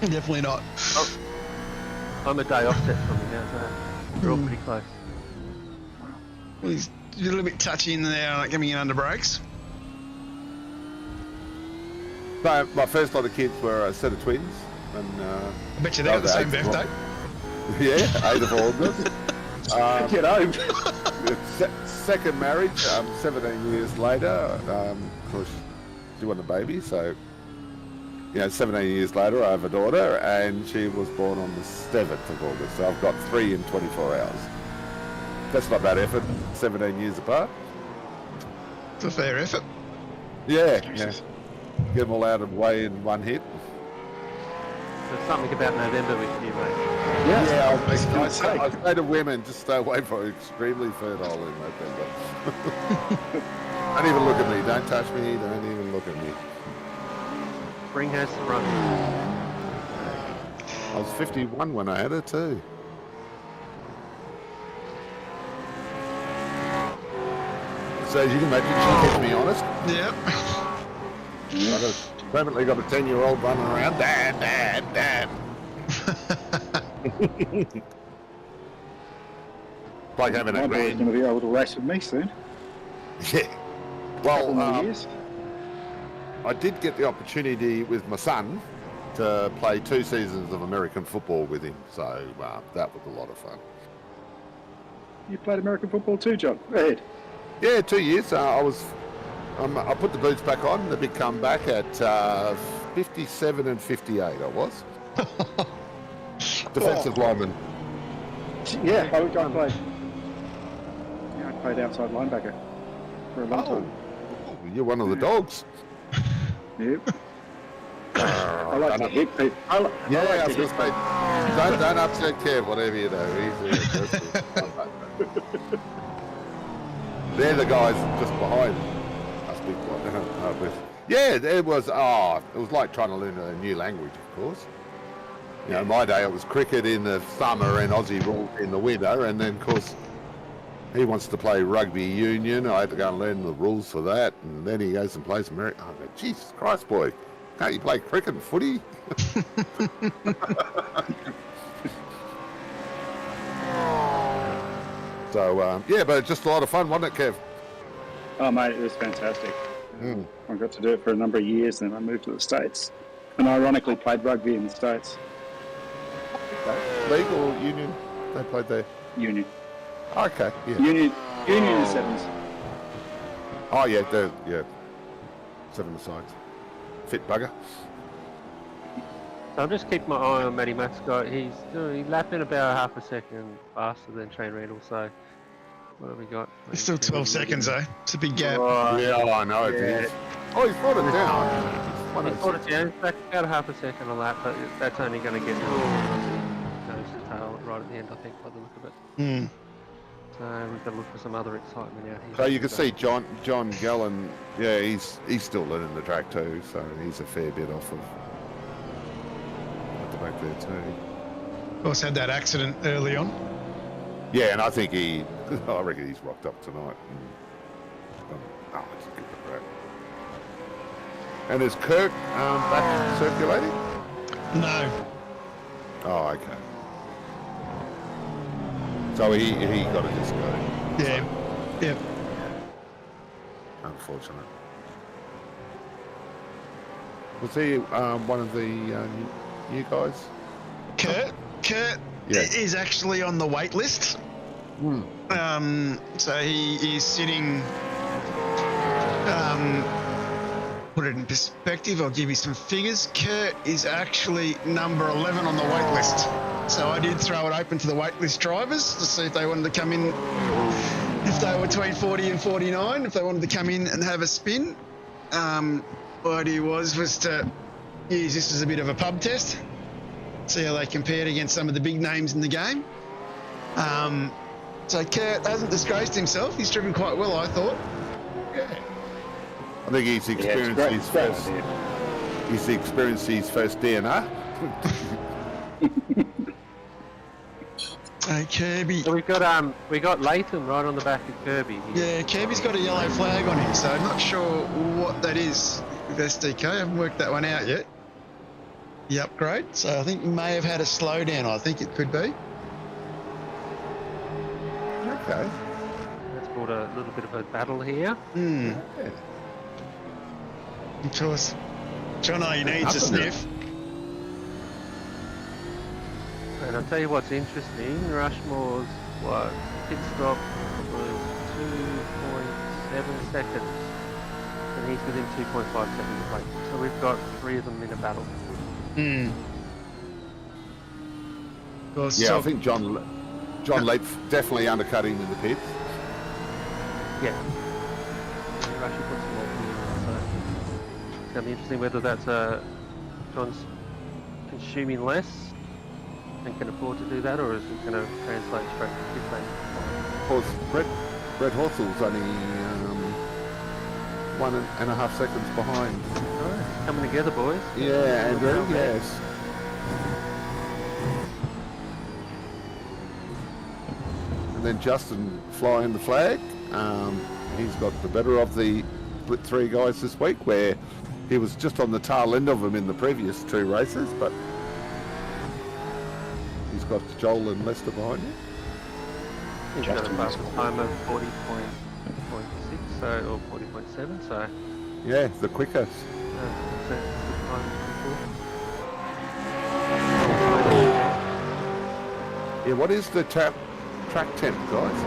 Definitely not. I'm a day offset from him now, so we're all pretty close. Well, he's a little bit touchy in there, like coming in under brakes. So my first lot of kids were a set of twins, and I bet you they got the same birthday. yeah, 8th of August. Get home. Second marriage, 17 years later. Of course, she wanted a baby, so 17 years later, I have a daughter, and she was born on the 7th of August. So I've got 3 in 24 hours. That's not bad effort. 17 years apart. It's a fair effort. Yeah. Get them all out of the way in one hit. There's something about November with you, mate. Yeah, I say to women, just stay away from extremely fertile in November. Don't even look at me. Don't touch me. Don't even look at me. Spring has sprung. I was 51 when I had her too. So as you can imagine, she kept me honest. Yep. I've permanently got a 10-year-old running around. Dad. Like having My a boy's grand. going to be able to race with me soon. Yeah. Couple more Well, years. I did get the opportunity with my son to play 2 seasons of American football with him, so that was a lot of fun. You played American football too, John. Go ahead. Yeah, 2 years. I put the boots back on. The big comeback at 57 and 58. I was defensive lineman. Yeah, I played. Yeah, I played outside linebacker for a long time. You're one of the dogs. Yep. I like to hit people. I like Yeah, to I was hit gonna say, don't upset Kev, whatever you do. They're the guys just behind us big ones. Yeah, it was like trying to learn a new language, of course. In my day it was cricket in the summer and Aussie rules in the winter, and then of course he wants to play rugby union. I had to go and learn the rules for that, and then he goes and plays American. I go, Jesus Christ, boy, can't you play cricket and footy? So but it's just a lot of fun, wasn't it, Kev? Oh, mate, it was fantastic. I got to do it for a number of years, then I moved to the States. And ironically played rugby in the States. League or union? They played there. Union. Okay, yeah. Union in the sevens. Oh yeah, 7-a-sides. Fit bugger. So I'm just keeping my eye on Matty Mascot. He's lapping about half a second faster than Shane Randall. So what have we got? It's still 12 seconds, though. It's a big gap. Oh, Yeah, I know it is. Oh, he's brought it down. He brought it down. It's about half a second a lap, but that's only going to get nose to tail right at the end, I think, by the look of it. So we've got to look for some other excitement out here. So you can see John Gallen, he's still learning the track too, so he's a fair bit off of at the back there too. Of course, had that accident early on. Yeah, and I think I reckon he's rocked up tonight. It's a good track. And is Kirk back circulating? No. Oh, okay. So he got to just go. Yeah. Yep. Unfortunate. Was he one of the new guys? Kurt Yeah. is actually on the wait list. So he is sitting. Put it in perspective, I'll give you some figures. Kurt is actually number 11 on the wait list. So I did throw it open to the wait list drivers to see if they wanted to come in, if they were between 40 and 49, if they wanted to come in and have a spin. What idea was to use this as a bit of a pub test, see how they compared against some of the big names in the game. So Kurt hasn't disgraced himself. He's driven quite well, I thought. Yeah. I think he's experienced he's experienced his first DNR. Hey, Kirby. So we got Latham right on the back of Kirby here. Yeah, Kirby's got a yellow flag on him, so I'm not sure what that is with SDK. I haven't worked that one out yet. The upgrade. So I think he may have had a slowdown. I think it could be. Okay. That's brought a little bit of a battle here. Hmm. Yeah. Of course. Jono needs a sniff. And I'll tell you what's interesting, Rushmore's pit stop was 2.7 seconds, and he's within 2.5 seconds of Latham. So we've got 3 of them in a battle. Hmm. Of course, Yeah, so I think John Late's definitely undercutting in the pits. Yeah. Rushy puts them all here, so it's going to be interesting whether that's John's consuming less and can afford to do that, or is it going to translate straight to pit lane? Of course, Brett Horsel's only 1.5 seconds behind. Oh, coming together, boys. Yeah, Andrew, yes. And then Justin flying the flag. He's got the better of the split 3 guys this week, where he was just on the tail end of them in the previous 2 races, but he's got Joel and Lester behind him. He's got a fastest time of 40.6, so, or 40.7, so Yeah, the quickest. that's a good time Yeah, what is the track temp, guys?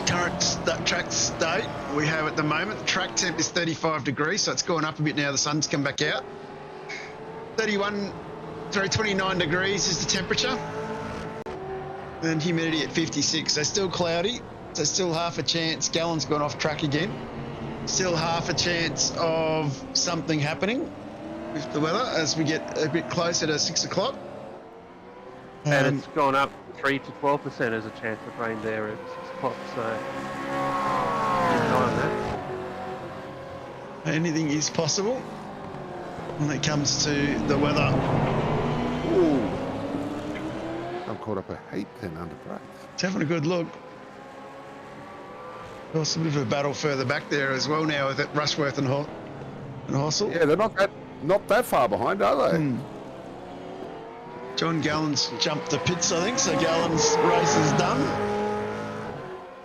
current track state we have at the moment, the track temp is 35 degrees, so it's gone up a bit now. The sun's come back out. 29 degrees is the temperature, and humidity at 56. So still cloudy. So still half a chance. Gallon's gone off track again. Still half a chance of something happening with the weather as we get a bit closer to 6 o'clock. And it's gone up 3 to 12% as a chance of rain there at 6 o'clock, so keep an eye on that. Anything is possible when it comes to the weather. Ooh. I'm caught up a heap then under brakes. It's having a good look. There's a bit of a battle further back there as well now with Rushworth and Horsell. Yeah, they're not that far behind, are they? John Gallen's jumped the pits, I think, so Gallen's race is done.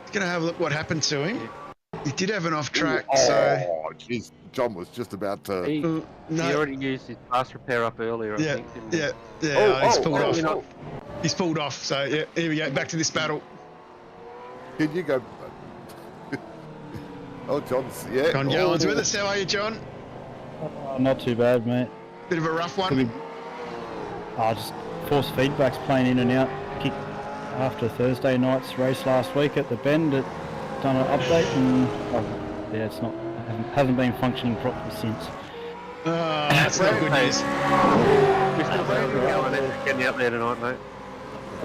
He's going to have a look what happened to him. He did have an off track, so... Oh, jeez. John was just about to... He no. already used his fast repair up earlier, I think, didn't he? He's pulled off. Oh. He's pulled off, so yeah, here we go, back to this battle. Can you go... Oh, John's... Yeah. John Gallen's with us. How are you, John? Not too bad, mate. Bit of a rough one. Just force feedback's playing in and out. Kick after Thursday night's race last week at the Bend. It done an update and yeah, it's not hasn't been functioning properly since. That's not good news. We're still getting out there tonight, mate.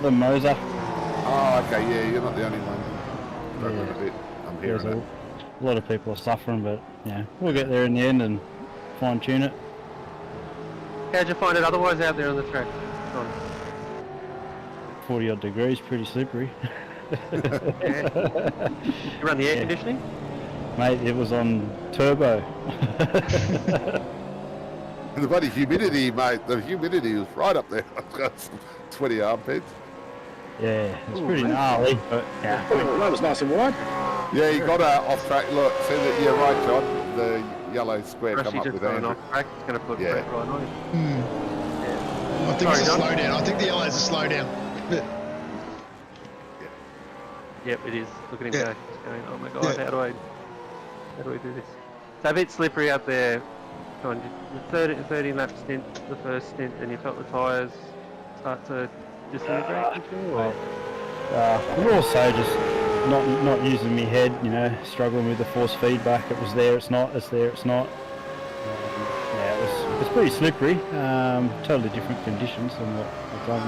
The Moser. Oh, okay, yeah, you're not the only one. Struggling a bit. I'm There's hearing a it. lot of people are suffering, but yeah, we'll get there in the end and fine tune it. How'd you find it otherwise out there on the track, John? 40 odd degrees, pretty slippery. Yeah. You run the air conditioning? Mate, it was on turbo. The bloody humidity, mate. The humidity was right up there. I've got 20 armpits. Yeah, it's pretty gnarly, but yeah. That was nice and wide. Yeah, you got off track. Look, see that? Yeah, right, John. The yellow square come Rushy up just with going Andrew. off track, it's going to put pressure right on him. Yeah. I think it's a slowdown. I think the yellow's a slowdown. Yep, it is. Look at him Yeah. go. He's going, oh my god, Yeah. how do I do this? It's a bit slippery out there. John, the 30 lap stint, the first stint, and you felt the tyres start to disintegrate, did you? Or? I'm also just not using my head, you know, struggling with the force feedback. It was there, it's not, it's there, it's not. Yeah, it was pretty slippery. Totally different conditions than what I've done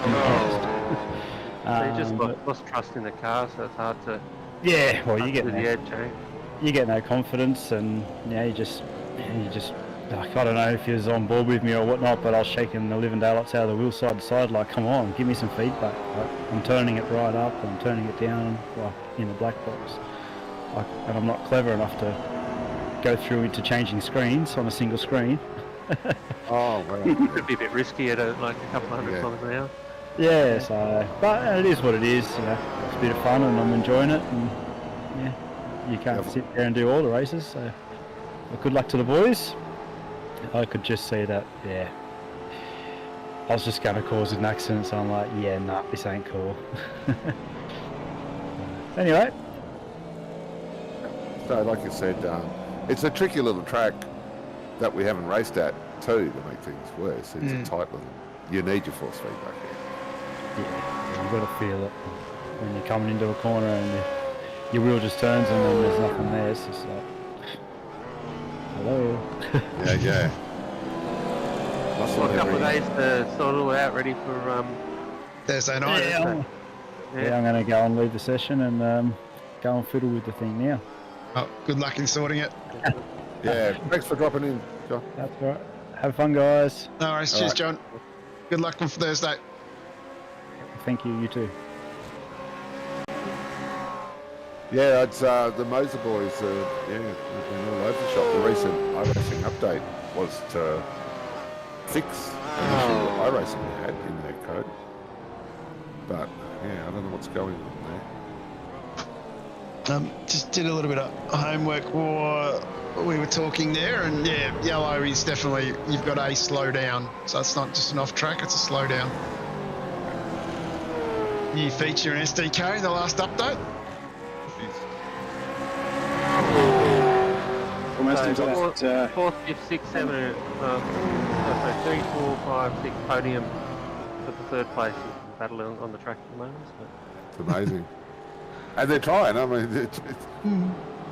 in the past. So you just lost trust in the car, so it's hard to... Yeah, well, you get the edge, eh? you get no confidence, and yeah, you just like, I don't know if he was on board with me or whatnot, but I was shaking the living daylights out of the wheel side to side, like, come on, give me some feedback. Like, I'm turning it right up, I'm turning it down, like, in the black box. Like, and I'm not clever enough to go through into changing screens on a single screen. Oh, well. It could be a bit risky at like a couple of hundred kilometres an hour. Yeah, so, but it is what it is, you know, it's a bit of fun and I'm enjoying it, and yeah, you can't sit there and do all the races, so good luck to the boys. I could just see that, yeah, I was just going to cause an accident, so I'm like, yeah, nah, this ain't cool. Anyway. So, like you said, it's a tricky little track that we haven't raced at too, to make things worse. It's a tight little, you need your force feedback here. Yeah, you've got to feel it when you're coming into a corner and your wheel just turns and then there's nothing there. It's just like, hello. Yeah. Well, a couple of days to sort it all out, ready for Thursday night. Yeah, I'm going to go and leave the session and go and fiddle with the thing now. Oh, good luck in sorting it. Yeah, thanks for dropping in, John. That's all right. Have fun, guys. No worries. Cheers, John. Good luck for Thursday. Thank you, you too. Yeah, it's the Moser boys, they've been all over the shop. The recent iRacing update was to fix an issue that iRacing had in their code. But, yeah, I don't know what's going on there. Just did a little bit of homework while we were talking there, and yeah, yellow is definitely, you've got a slow down, so it's not just an off track, it's a slow down. New feature in SDK, the last update. So, fourth, fifth, sixth, seven, 3, 4, 5, 6 podium for the third place in battle on the track at the moment. So. It's amazing. And they're trying. I mean,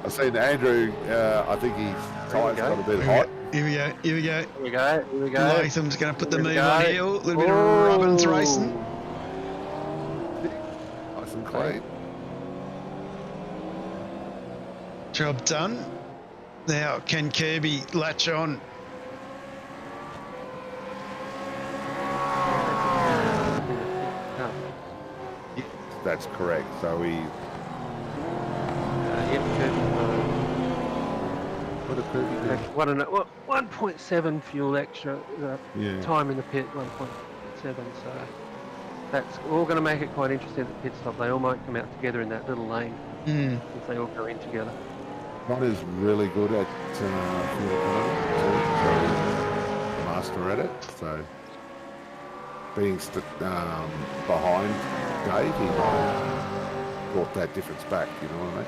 I've seen Andrew, I think his tyres got a bit hot. Here we go. Here we go. Latham's going to put the move on here. A little bit of Robbins racing. Nice and clean. Job done. Now, can Kirby latch on? That's correct. So he... What a Kirby do? 1.7 fuel extra time in the pit, 1.7. So that's all going to make it quite interesting at the pit stop. They all might come out together in that little lane if they all go in together. Ron is really good at fuel economy, so master at it. So being behind Dave, he brought that difference back. You know what I mean?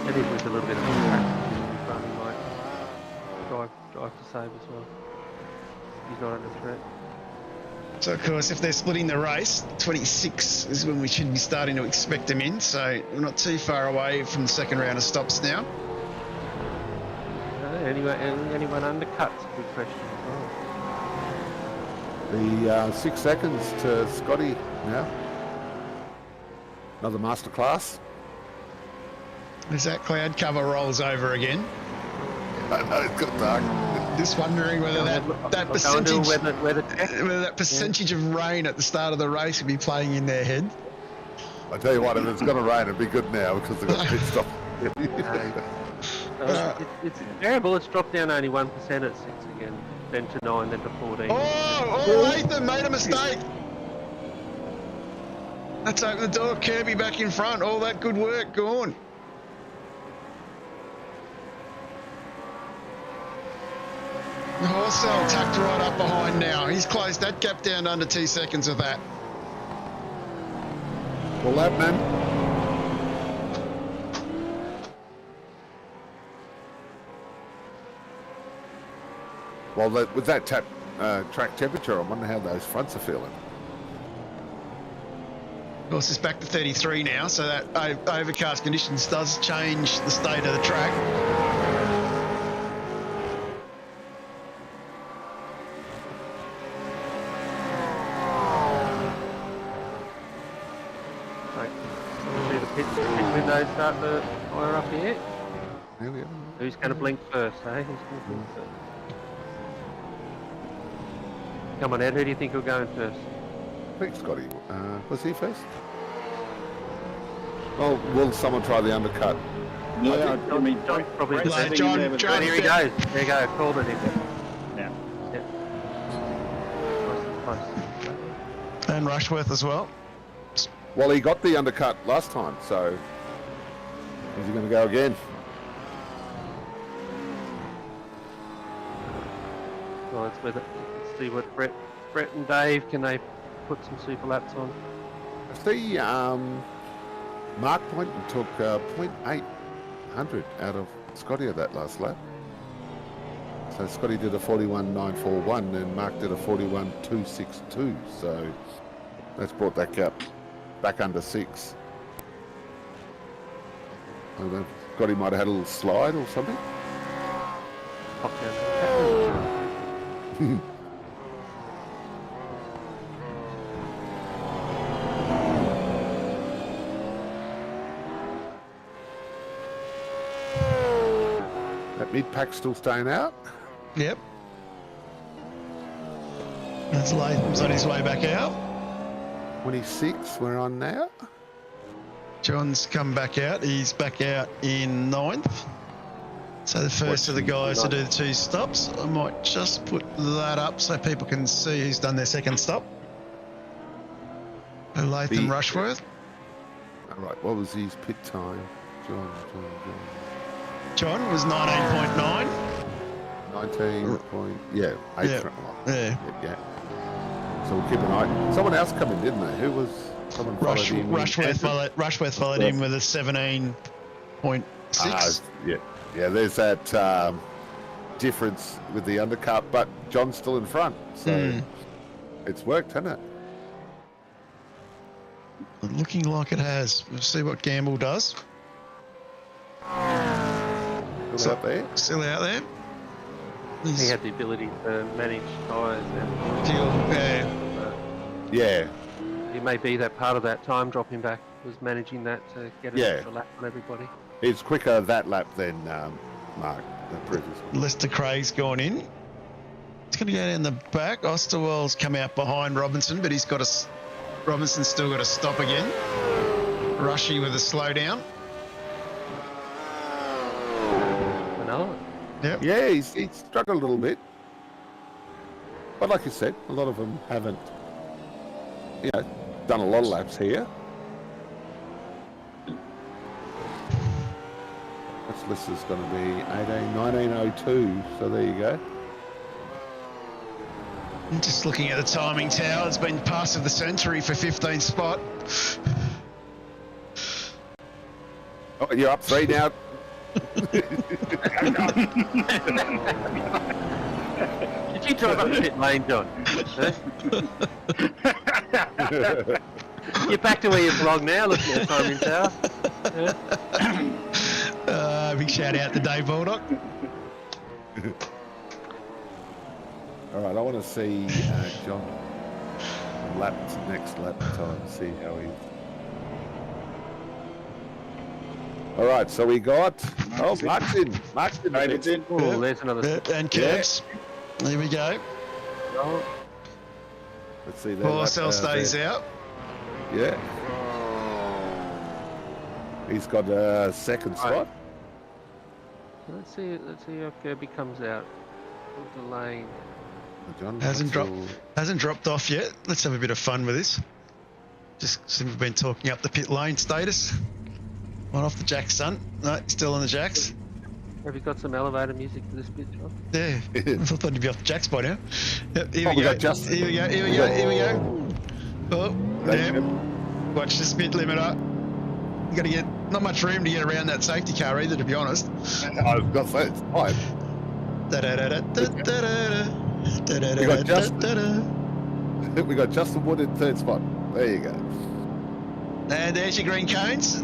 And even with a little bit of track, he might drive to save as well. He's not under threat. So, of course, if they're splitting the race, 26 is when we should be starting to expect them in. So we're not too far away from the second round of stops now. Anyone undercuts? Good question as The well. 6 seconds to Scotty now. Another masterclass. As that cloud cover rolls over again. I know it's got dark. Just wondering whether that percentage of rain at the start of the race would be playing in their head. I tell you what, if it's going to rain, it'd be good now because they've got pit stop. It's variable. It's dropped down only 1% at 6 again, then to 9, then to 14. Oh, Latham made a mistake. That's opened the door. Kirby back in front. All that good work gone. Horsell tucked right up behind now. He's closed that gap down to under 2 seconds of that. Well, that man. Well, with that track temperature, I wonder how those fronts are feeling. Of course, it's back to 33 now, so that overcast conditions does change the state of the track. See the pit windows start to fire up here. Yeah. Who's going to blink first, eh? Who's going to blink first? Come on, Ed. Who do you think will go in first? I think Scotty. Was he first? Oh, will someone try the undercut? Yeah, I mean, John probably. Brett's Like sitting in there with John- Here he goes. There you go. Called it in. Yeah. Nice and close. And Rushworth as well. Well, he got the undercut last time, so is he going to go again? Well, let's see what Brett and Dave, can they put some super laps on? I see Mark Poynton took 0.800 out of Scotty at that last lap. So Scotty did a 41.941 and Mark did a 41.262. So that's brought that gap back under 6. I don't know, Scotty might have had a little slide or something. Pop down. That mid-pack still staying out. Yep. That's Latham's on his way back out. 26 we're on now. John's come back out. He's back out in 9th. So the first of the guys to do the 2 stops. I might just put that up so people can see who's done their second stop. Latham Rushworth. All right, what was his pit time? John was 19.9. 19 point, yeah, 8 Yeah. yeah. So we'll keep an eye. Someone else come in, didn't they? Who was someone followed him? Rushworth followed him with a 17.6. Yeah, there's that difference with the undercut, but John's still in front, so it's worked, hasn't it? Looking like it has. We'll see what Gamble does. Still out there. Still out there. He had the ability to manage tyres and Fuel, Yeah, it may be that part of that time dropping back was managing that to get an extra lap on everybody. it's quicker that lap than Mark, the previous one. Lester Craig's gone in. It's going to go down the back. Osterwell's come out behind Robinson, but Robinson's still got to stop again. Rushy with a slowdown. Another one. Yep. Yeah, he's struggled a little bit. But like you said, a lot of them haven't, done a lot of laps here. This list is going to be 1902, so there you go. I'm just looking at the timing tower. It's been pass of the century for 15th spot. Oh, you're up 3 now. Did you drive up the pit lane, John? You're back to where you belong now, looking at the timing tower. Big shout out to Dave Baldock. All right, I want to see John next lap time, see how he... All right, so we got... Mark's in. David's in. Oh, there's another. And Kev's. Here we go. Let's see. Cell stays out. Yeah. He's got a second spot. Let's see how Kirby comes out of the lane. John Hasn't dropped off yet. Let's have a bit of fun with this. Just since we've been talking up the pit lane status. One off the jacks, son. No, still on the jacks. Have you got some elevator music for this bit, John? Yeah. I thought he'd be off the jacks by now. Yep, here Oh, we we go. got Justin. Here we go. Oh, damn. Watch the speed limiter. You got to get not much room to get around that safety car either, to be honest. I've got that. It's fine. We got Justin Wood in 3rd spot. There you go. And there's your green cones.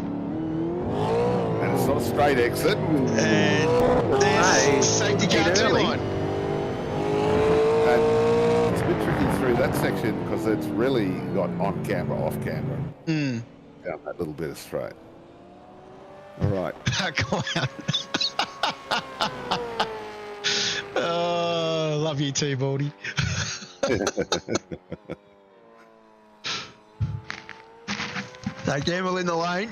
And it's not a straight exit. And there's safety car 2 line. And it's a bit tricky through that section because it's really got on camera, off camera. Down that little bit of straight. All right. Come on. Oh, love you too, Baldy. They gamble in the lane.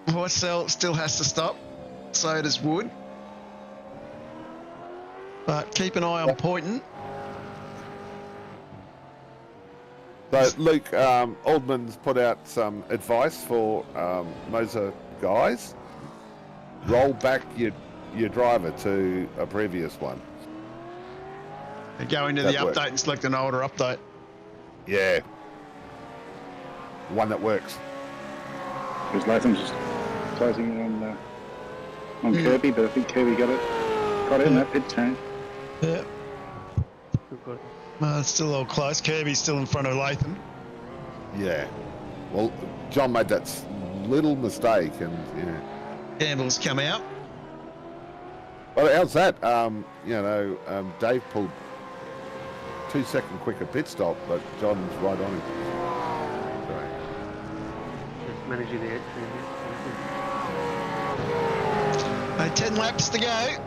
Horse still has to stop. So does Wood. But keep an eye on Poynton. So Luke, Aldman's put out some advice for Moser guys. Roll back your driver to a previous one. Go into That the works. update and select an older update. Yeah. One that works. Because Latham's just closing it on Kirby, but I think Kirby got it in that pit turn. Yeah. We've got It's still all close. Kirby's still in front of Latham. Yeah. Well, John made that little mistake, and yeah. Gamble's come out. Well, how's that? Dave pulled 2 second quicker pit stop, but John's right on him. Sorry. just managing the entry. 10 laps to go.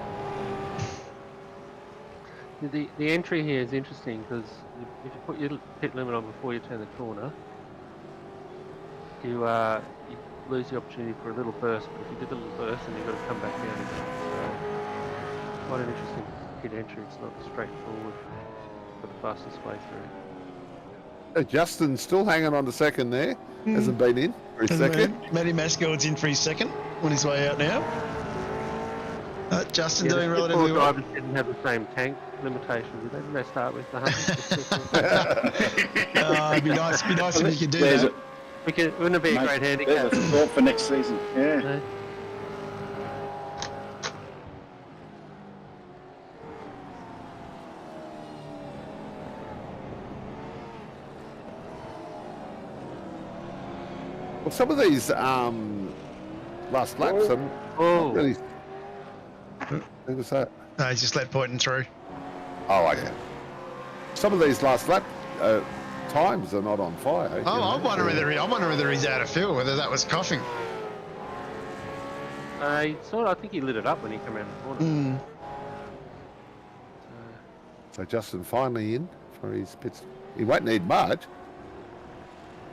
The entry here is interesting because if you put your pit limit on before you turn the corner, you lose the opportunity for a little burst. But if you did a little burst, then you've got to come back down again. So, quite an interesting pit entry. It's not straightforward for the fastest way through. Justin's still hanging on to second there. Hasn't been in for his second. Matty Mascord's in for his second on his way out now. Justin Yeah, doing the relatively well. drivers didn't have the same tank limitations, did they? Didn't they start with the 100? It'd be nice if you could do that. Wouldn't it be a great handicap? There's a thought for next season. Yeah. No? Well, some of these last laps, I'm Oh. not really. Who was that? No, he's just let Poynton through. Oh, okay. Some of these last lap times are not on fire. you Oh, know. I wonder whether he's out of fuel, whether that was coughing. I think he lit it up when he came around the corner. So Justin finally in for his pits. He won't need much.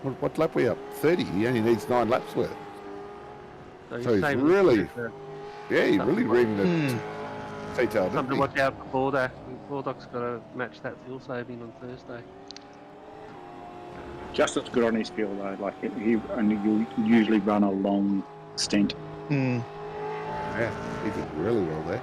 What lap are we up? 30. He only needs 9 laps worth. So he's saving really- it for Yeah, he really reamed the Hmm. detail, something didn't to he? watch out for Baldock. Baldock's got to match that fuel saving on Thursday. Justin's good on his fuel though. Like he only usually run a long stint. Hmm. Yeah, he did really well there.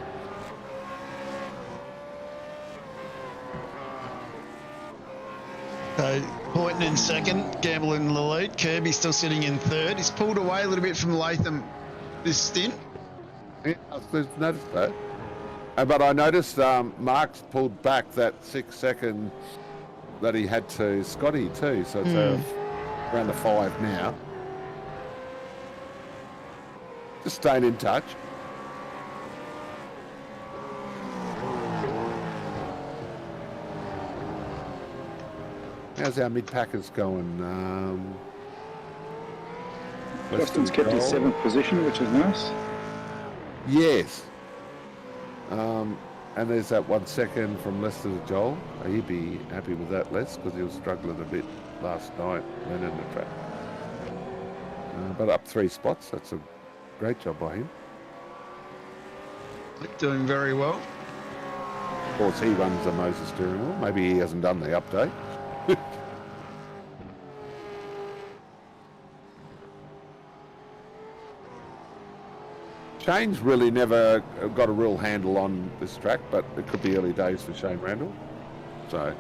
So Poynton in second, Gamble in the lead. Kirby still sitting in third. He's pulled away a little bit from Latham this stint. Yeah, I've noticed that. But I noticed Mark's pulled back that 6 second that he had to Scotty too, so it's around the 5 now. Just staying in touch. How's our mid-packers going? Justin's kept his 7th position, which is nice. Yes. And there's that 1 second from Lester to Joel. He'd be happy with that, Les, because he was struggling a bit last night learning the track. But up 3 spots, that's a great job by him. Doing very well. Of course, he runs the Moses steering wheel. Maybe he hasn't done the update. Shane's really never got a real handle on this track, but it could be early days for Shane Randall. So,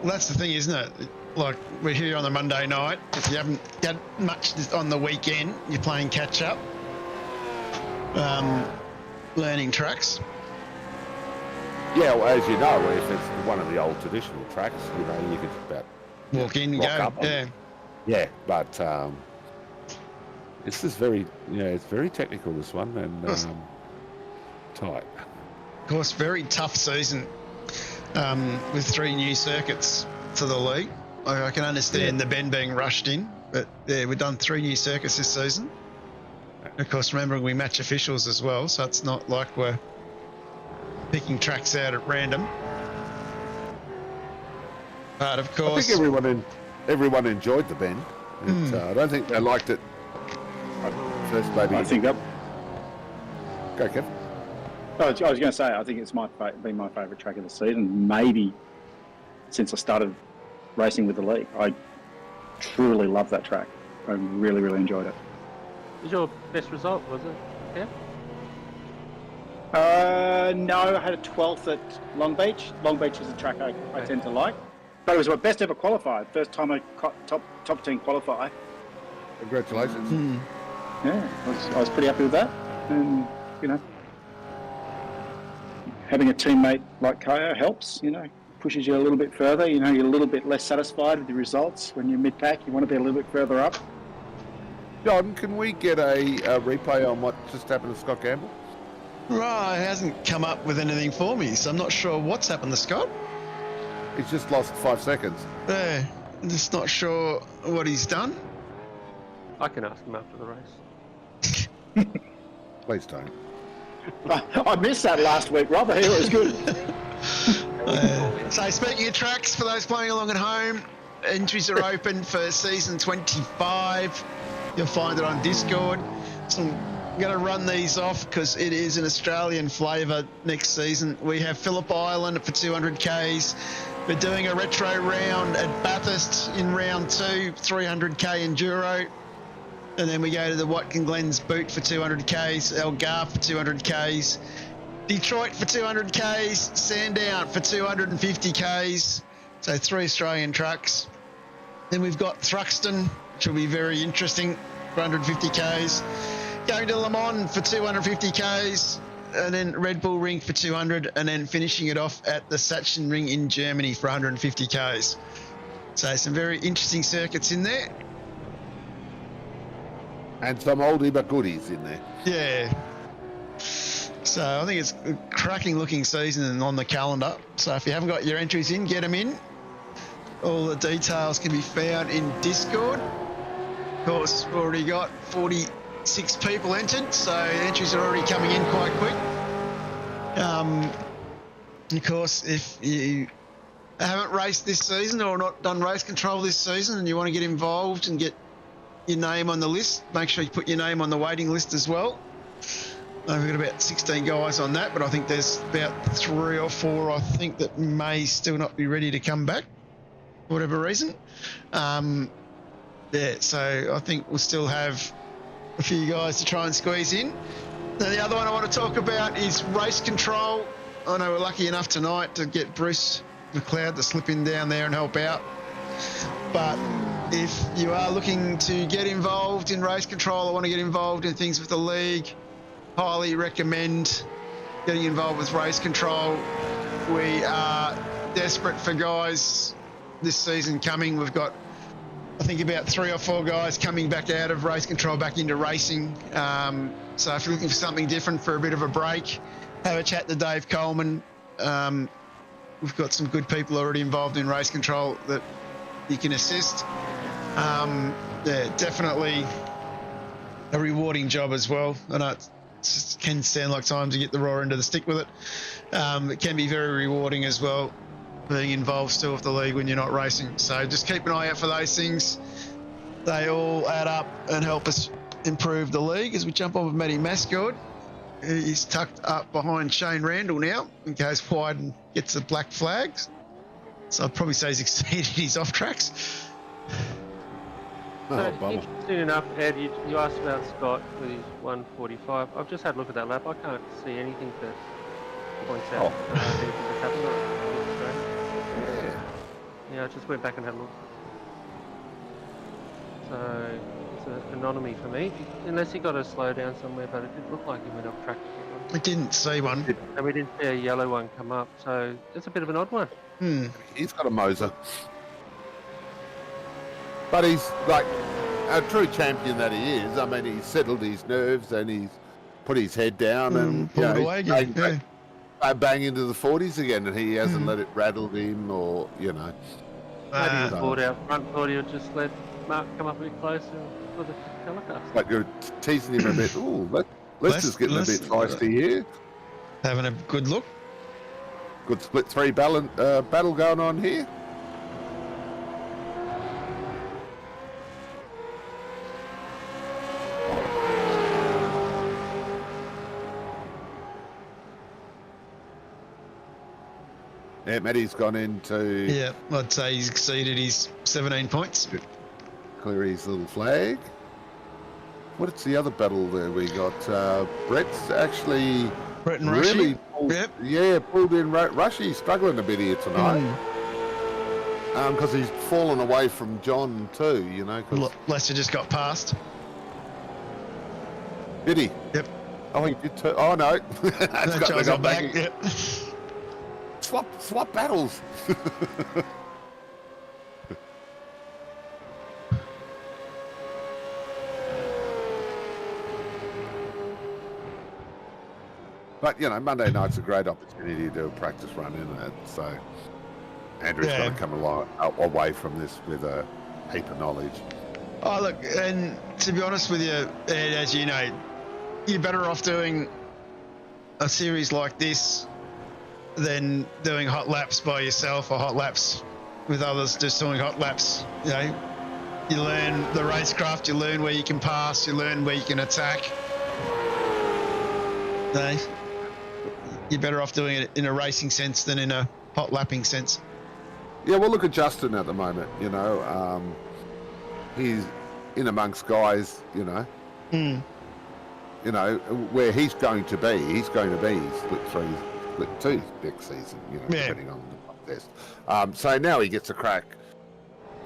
Well, that's the thing, isn't it? Like, we're here on the Monday night. If you haven't got much on the weekend, you're playing catch up. Learning tracks. yeah, well, as you know, if it's one of the old traditional tracks, you know, you could about Walk in and rock go. up on Yeah. it. Yeah, but this is very, it's very technical, this one, and tight. Of course, very tough season with 3 new circuits to the league. I can understand the Ben being rushed in, but yeah, we've done 3 new circuits this season. Of course, remembering we match officials as well, so it's not like we're picking tracks out at random. But of I course, think everyone enjoyed the bend. I don't think they liked it at first. Maybe I think that. Go, Kev. I was going to say, I think it's been my favourite track of the season. Maybe since I started racing with the league, I truly love that track. I really, really enjoyed it. Was your best result, was it? Yeah. No, I had a 12th at Long Beach. Long Beach is a track I tend to like. But it was my best ever qualified. First time I top 10 qualify. Congratulations. Yeah, I was pretty happy with that. And, having a teammate like Kaya helps, pushes you a little bit further. You're a little bit less satisfied with the results. When you're mid-pack, you want to be a little bit further up. John, can we get a replay on what just happened to Scott Gamble? right, it hasn't come up with anything for me, so I'm not sure what's happened to Scott. He's just lost 5 seconds. Yeah, I'm just not sure what he's done. I can ask him after the race. Please don't. I missed that last week, Rob. I hear it was good. So speaking of tracks, for those playing along at home, entries are open for season 25. You'll find it on Discord. So I'm going to run these off because it is an Australian flavour next season. We have Phillip Island for 200Ks. We're doing a retro round at Bathurst in round 2, 300K enduro. And then we go to the Watkin Glens Boot for 200Ks, Algarve for 200Ks, Detroit for 200Ks, Sandown for 250Ks. So 3 Australian trucks. Then we've got Thruxton, which will be very interesting, for 150Ks. Going to Le Mans for 250Ks, and then Red Bull Ring for 200, and then finishing it off at the Sachsenring in Germany for 150Ks. So some very interesting circuits in there. And some oldie but goodies in there. Yeah. So I think it's a cracking looking season on the calendar. So if you haven't got your entries in, get them in. All the details can be found in Discord. Of course, we've already got 46 people entered, so entries are already coming in quite quick. Of course, if you haven't raced this season or not done race control this season and you want to get involved and get your name on the list, make sure you put your name on the waiting list as well. We've got about 16 guys on that, but I think there's about 3 or 4 I think that may still not be ready to come back for whatever reason. Yeah, so I think we'll still have a few guys to try and squeeze in. Now the other one I want to talk about is race control. I know we're lucky enough tonight to get Bruce McLeod to slip in down there and help out. But if you are looking to get involved in race control or want to get involved in things with the league, highly recommend getting involved with race control. We are desperate for guys this season coming. We've got, I think, about 3 or 4 guys coming back out of race control back into racing. So if you're looking for something different for a bit of a break, have a chat to Dave Coleman. We've got some good people already involved in race control that you can assist. Yeah, definitely a rewarding job as well. I know it can sound like time to get the raw end of the stick with it. It can be very rewarding as well, being involved still with the league when you're not racing. So just keep an eye out for those things. They all add up and help us improve the league. As we jump on with Matty Mascord, he's tucked up behind Shane Randall now and goes wide and gets the black flags. So I'd probably say he's exceeded his off tracks. So, bummer. interesting enough, Ed, you asked about Scott with his 145. I've just had a look at that lap. I can't see anything that points out anything that's happened on it. Yeah, I just went back and had a look. So it's an anomaly for me, unless he got a slowdown somewhere, but it didn't look like he went off track. I didn't see one. And we didn't see a yellow one come up, so it's a bit of an odd one. He's got a Moser. But he's like a true champion that he is. I mean, he's settled his nerves and he's put his head down and pulled away again. bang into the 40s again, and he hasn't let it rattle him or, Maybe he's bored out front, thought he would just let Mark come up a bit closer for the telecast. Like you're teasing him a bit. Ooh, let's just getting a bit feisty here. Having a good look. Good split 3 battle going on here. Yeah, Matty's gone into Yeah, I'd say he's exceeded his 17 points. clear his little flag. What's the other battle there we got? Brett's actually Brett and really Rushy. pulled in Rushy, struggling a bit here tonight. Because he's fallen away from John too, you know. Lester just got past. Did he? Yep. Oh, he did too. Oh no, That John's got back. Yep. Swap battles. But, you know, Monday night's a great opportunity to do a practice run, isn't it? So Andrew's got to come away from this with a heap of knowledge. Oh, look, and to be honest with you, Ed, as you know, you're better off doing a series like this than doing hot laps by yourself or hot laps with others, just doing hot laps. You know, you learn the racecraft, you learn where you can pass, you learn where you can attack. No, you're better off doing it in a racing sense than in a hot lapping sense. Yeah, well, look at Justin at the moment, you know. He's in amongst guys, you know. You know, where he's going to be split 3, split 2 next season, you know, depending on the test. So now he gets a crack.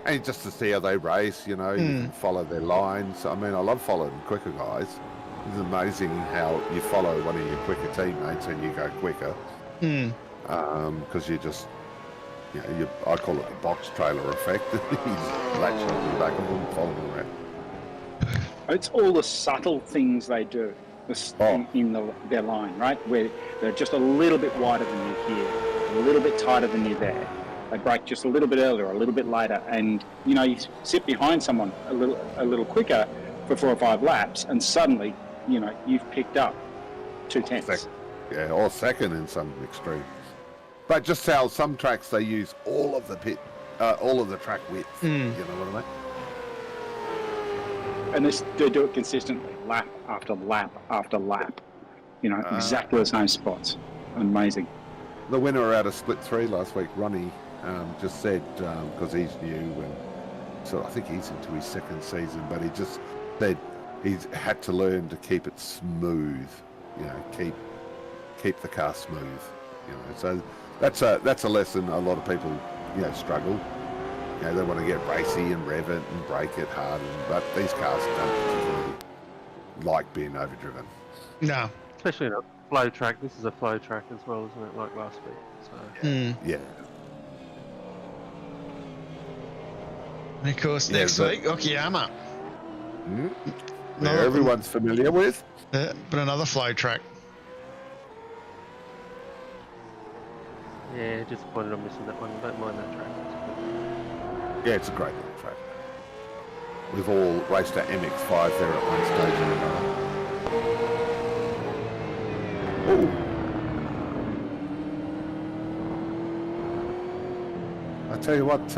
And just to see how they race, you know, you can follow their lines. I mean, I love following quicker guys. It's amazing how you follow one of your quicker teammates and you go quicker. Because you just, you know, I call it the box trailer effect. You just latch on the back of them and follow them around. It's all the subtle things they do in their line, right? Where they're just a little bit wider than you here, a little bit tighter than you there. They break just a little bit earlier, a little bit later, and you know you sit behind someone a little quicker for 4 or 5 laps, and suddenly, you know, you've picked up 2 tenths. Yeah, or second in some extreme. But just how some tracks they use all of the track width. You know what I mean? And they do it consistently, lap after lap after lap. You know, exactly the same spots. Amazing. The winner out of Split 3 last week, Ronnie, just said, because he's new, and so I think he's into his 2nd season, but he just said he's had to learn to keep it smooth. You know, keep the car smooth. You know, so that's a lesson a lot of people, you know, struggle. You know, they want to get racy and rev it and brake it hard, but these cars don't particularly like being overdriven. No. Especially in a flow track. This is a flow track as well, isn't it? Like last week. So. Yeah. And of course, next week, Okayama. Where everyone's familiar with. But another flow track. Yeah, disappointed I'm missing that one. I don't mind that track. Yeah, it's a great little track. We've all raced at MX5 there at one stage or another. Oh. I tell you what,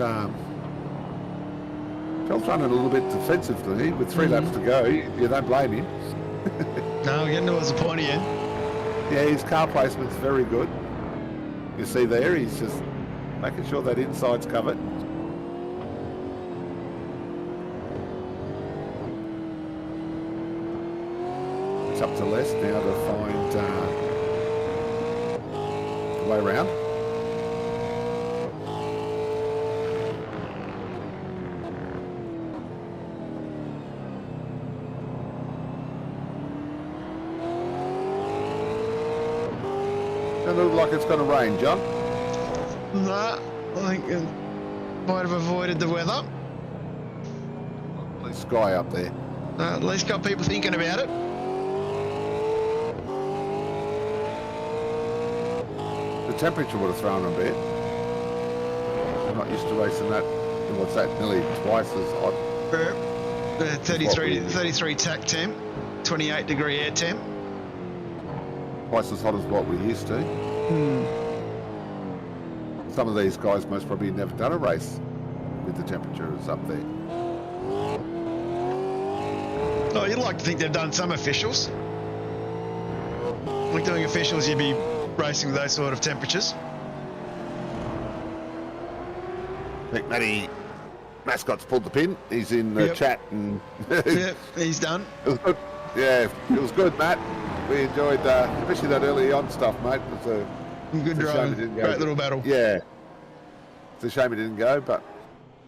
Phil's running a little bit defensively with 3 laps to go. You don't blame him. No, getting towards the pointy end. Yeah, his car placement's very good. You see there, he's just making sure that inside's covered. It's up to Les now to find the way around. Doesn't look like it's going to rain, John. Nah, I think it might have avoided the weather. Blue sky up there. At least got people thinking about it. The temperature would have thrown a bit. I'm not used to racing that. What's that? Nearly twice as hot. 33 tack temp, 28 degree air temp. Twice as hot as what we used to. Some of these guys most probably never done a race with the temperatures up there. Oh, you'd like to think they've done some officials. Like doing officials, you'd be racing with those sort of temperatures. I think Matty Mascot's pulled the pin. He's in the Yep. chat, and Yep, he's done. it was good. Yeah, it was good, Matt. We enjoyed, especially that early on stuff, mate. It was a Good it's a shame driving. it didn't go. Great little battle. Yeah, it's a shame it didn't go, but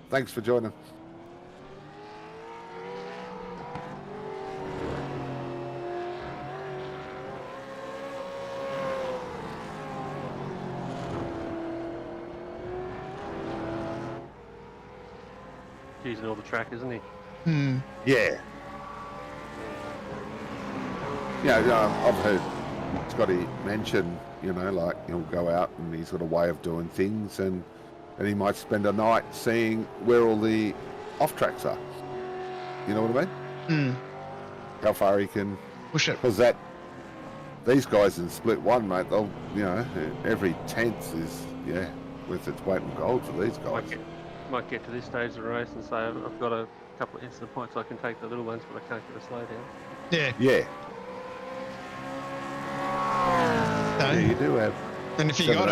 thanks for joining. Using all the track, isn't he? Hmm. Yeah. Yeah, I've heard Scotty mention, like he'll go out and he's got a way of doing things, and he might spend a night seeing where all the off tracks are. You know what I mean? How far he can Push it. because these guys in split one, mate, they'll every tenth is worth its weight in gold for these guys. Might get to this stage of the race and say, I've got a couple of incident points, I can take the little ones, but I can't get a slow down. Yeah. Yeah. No. Yeah, you do have. And if you got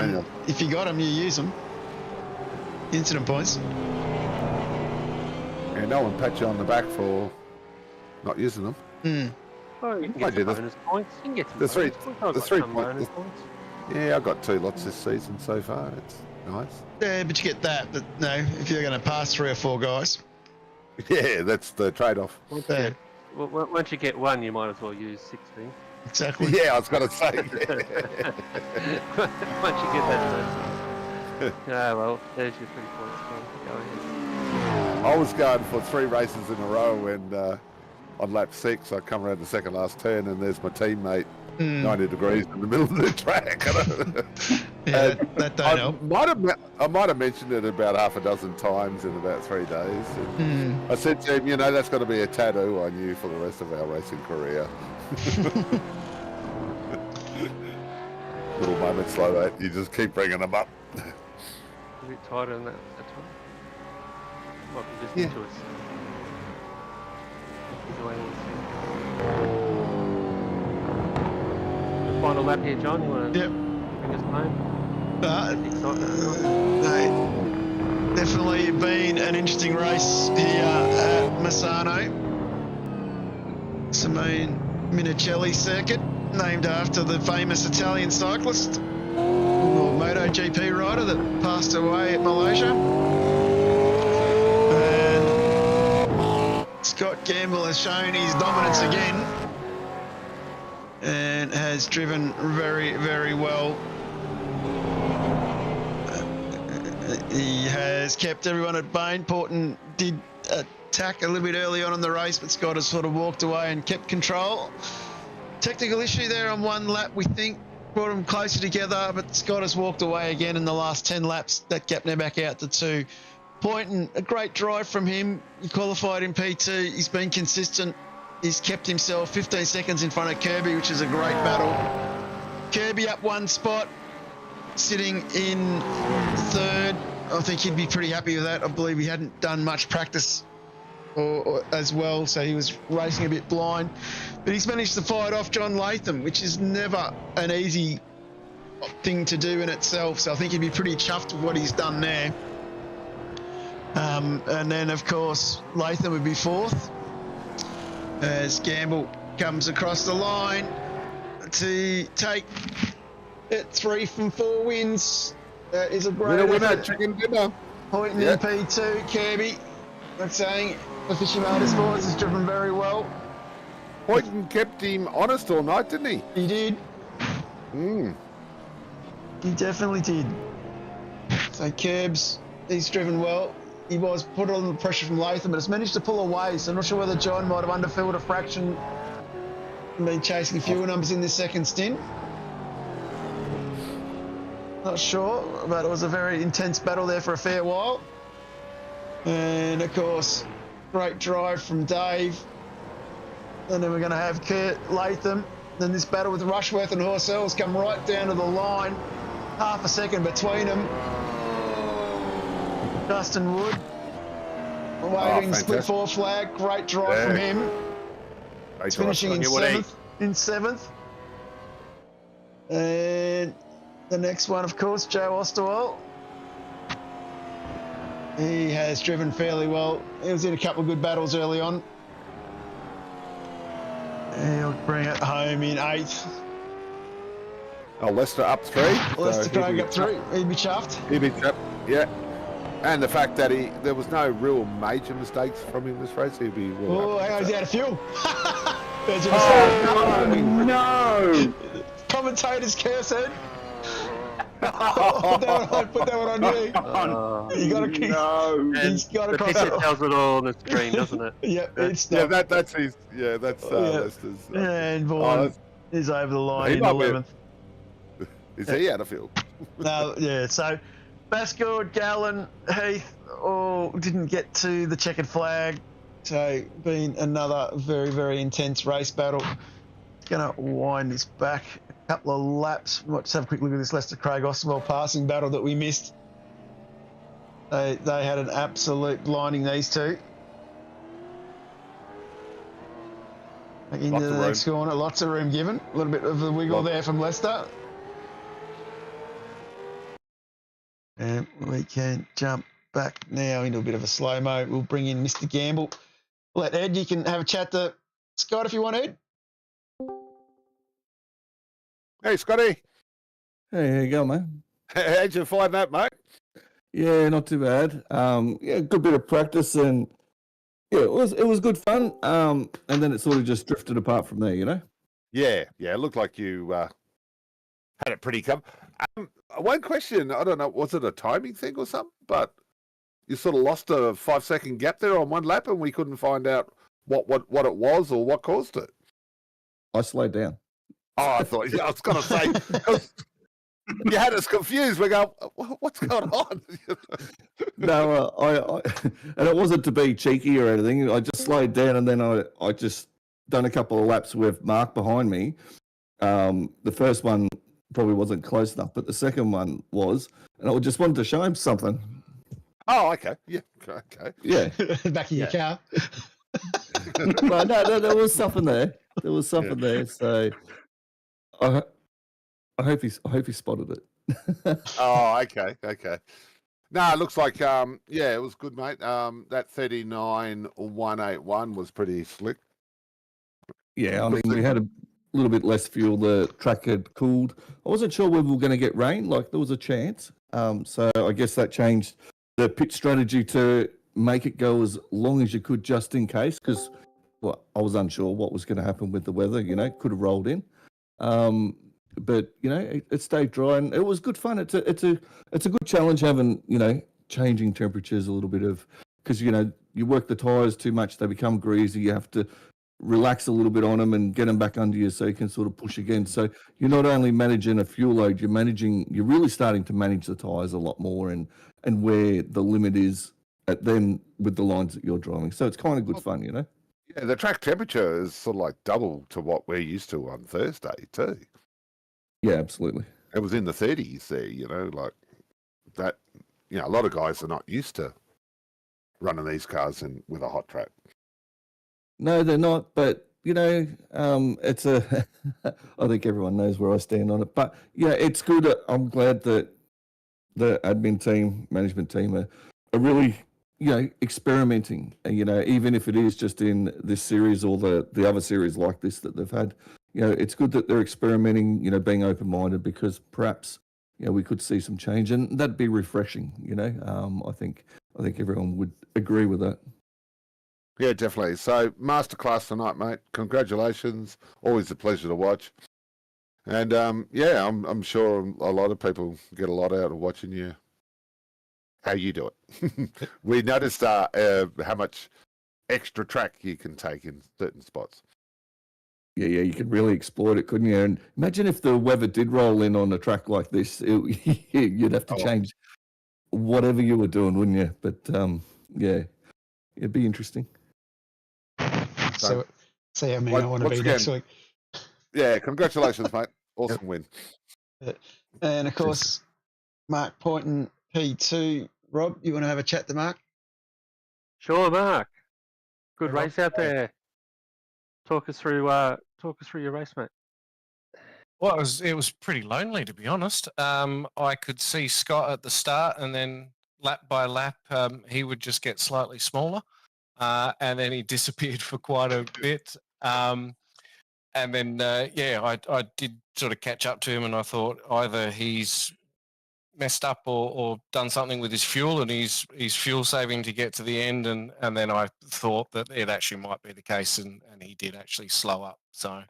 them, you use them. Incident points. And no one pat you on the back for not using them. Oh, you can I get do some the- bonus points. You can get some the three- bonus points. I've the got 3 some point- bonus points. Yeah, I got 2 lots this season so far. It's nice. Yeah, but you get that. But no, if you're going to pass 3 or 4 guys. Yeah, that's the trade-off. Yeah, Once you get one, you might as well use 16. exactly. Yeah, I was going to say. Once you get that first. Well, there's your 3 points. Go ahead. I was going for 3 races in a row, and on lap 6, I come around the second last turn, and there's my teammate 90 degrees in the middle of the track. Yeah, that don't help. I might have mentioned it about half a dozen times in about 3 days. And I said to him, that's got to be a tattoo on you for the rest of our racing career. Little moments like that, you just keep bringing them up. A bit tighter than that. That's right. Might be listening to us. Either way, we'll see. The final lap here, John. You want to Yep. bring us home? Excitement. Definitely been an interesting race here at MISANO. Simone Minicelli circuit, named after the famous Italian cyclist or MotoGP rider that passed away at Malaysia. And Scott Gamble has shown his dominance again and has driven very, very well. He has kept everyone at bay. Porton did attack a little bit early on in the race, but Scott has sort of walked away and kept control. Technical issue there on one lap, we think, brought them closer together, but Scott has walked away again in the last 10 laps. That gap now back out to 2. Porton, a great drive from him. He qualified in P2. He's been consistent. He's kept himself 15 seconds in front of Kirby, which is a great battle. Kirby up 1 spot, sitting in 3rd. I think he'd be pretty happy with that. I believe he hadn't done much practice or as well, so he was racing a bit blind. But he's managed to fight off John Latham, which is never an easy thing to do in itself. So I think he'd be pretty chuffed with what he's done there. And then, of course, Latham would be 4th as Gamble comes across the line to take it 3 from 4 wins. That is a great Winner, effort. chicken dinner. Pointing Yeah. in P2, Kirby. Like saying, the Fishy Motorsports has driven very well. Poynton kept him honest all night, didn't he? He did. He definitely did. So Kerbs, he's driven well. He was put under pressure from Latham, but has managed to pull away. So I'm not sure whether John might have underfilled a fraction and been chasing fuel numbers in this second stint. Not sure, but it was a very intense battle there for a fair while. And of course, great drive from Dave. And then we're going to have Kurt Latham. Then this battle with Rushworth and Horsell's come right down to the line. Half a second between them. Dustin Wood waving split fantastic. 4 flag. Great drive from him. Great Finishing in drive. Yeah, what he- 7th. In 7th. And the next one, of course, Joe Osterwell. He has driven fairly well. He was in a couple of good battles early on. He'll bring it home in 8th. Oh, Lester up 3. Lester so Craig up 3. He'd be chuffed. He'd be chuffed. Yeah. And the fact that there was no real major mistakes from him this race, he'd be well. Oh, hang on, he's out of fuel. There's a Oh, mistake. No! Commentator's curse, Ed. Put that one on you. You got to No. He's got to The cross picture it. tells it all on the screen, doesn't it? Yep, it's Yeah, stopped. that's his. Yeah, that's Lester's. And Vaughan is over the line He in might be 11th. Is he out of field? No, yeah, so Bascord, Gallen, Heath all didn't get to the checkered flag. So been another very, very intense race battle. Gonna wind this back a couple of laps. Let's have a quick look at this Lester Craig Oswell passing battle that we missed. They had an absolute blinding, these two. Back into the next corner, lots of room given. A little bit of a wiggle there from Lester. And we can jump back now into a bit of a slow-mo. We'll bring in Mr. Gamble. Let Ed, you can have a chat to Scott if you want, Ed. Hey, Scotty. Hey, how you going, man? How'd you find that, mate? Yeah, not too bad. Yeah, good bit of practice, and yeah, it was good fun. And then it sort of just drifted apart from there, you know. Yeah. It looked like you had it pretty covered. One question, I don't know, was it a timing thing or something? But you sort of lost a 5-second gap there on one lap, and we couldn't find out what it was or what caused it. I slowed down. Oh, I was going to say, 'cause you had us confused. We go, what's going on? No, I and it wasn't to be cheeky or anything. I just slowed down, and then I just done a couple of laps with Mark behind me. The first one probably wasn't close enough, but the second one was, and I just wanted to show him something. Oh, okay. Yeah, okay. Yeah. Back in your car. But no, there was something there. There was something there. So I hope he spotted it. Oh, okay. No, it looks like it was good, mate. That 39.181 was pretty slick. Yeah, I mean, we had a little bit less fuel. The track had cooled. I wasn't sure whether we were going to get rain. Like, there was a chance. So I guess that changed the pit strategy to make it go as long as you could, just in case, because I was unsure what was going to happen with the weather. You know, could have rolled in. But you know, it stayed dry, and it was good fun. It's a good challenge having, you know, changing temperatures a little bit of, because you know, you work the tires too much, they become greasy. You have to relax a little bit on them and get them back under you so you can sort of push again. So you're not only managing a fuel load, you're really starting to manage the tires a lot more and where the limit is at then with the lines that you're driving. So it's kind of good fun, you know. Yeah, the track temperature is sort of like double to what we're used to on Thursday too. Yeah, absolutely. It was in the 30s there, you know, like that. You know, a lot of guys are not used to running these cars with a hot track. No, they're not. But you know, it's a. I think everyone knows where I stand on it. But yeah, it's good. I'm glad that the admin team, management team, are really, you know, experimenting. You know, even if it is just in this series or the other series like this that they've had. You know, it's good that they're experimenting. You know, being open-minded, because perhaps, you know, we could see some change, and that'd be refreshing. You know, I think everyone would agree with that. Yeah, definitely. So, masterclass tonight, mate. Congratulations. Always a pleasure to watch. And I'm sure a lot of people get a lot out of watching you. How you do it. We noticed how much extra track you can take in certain spots. Yeah, you could really exploit it, couldn't you? And imagine if the weather did roll in on a track like this, you'd have to change whatever you were doing, wouldn't you? But yeah, it'd be interesting. So see how many I want to be next week. Yeah, congratulations, mate. Awesome win. And of course, Mark Poynton, P2. Rob, you want to have a chat to Mark? Sure, Mark. Good race out there. Talk us through your race, mate. Well, it was pretty lonely, to be honest. I could see Scott at the start, and then lap by lap, he would just get slightly smaller, and then he disappeared for quite a bit. And then, I did sort of catch up to him, and I thought either he's messed up or done something with his fuel, and he's fuel saving to get to the end, and then I thought that it actually might be the case, and he did actually slow up. So,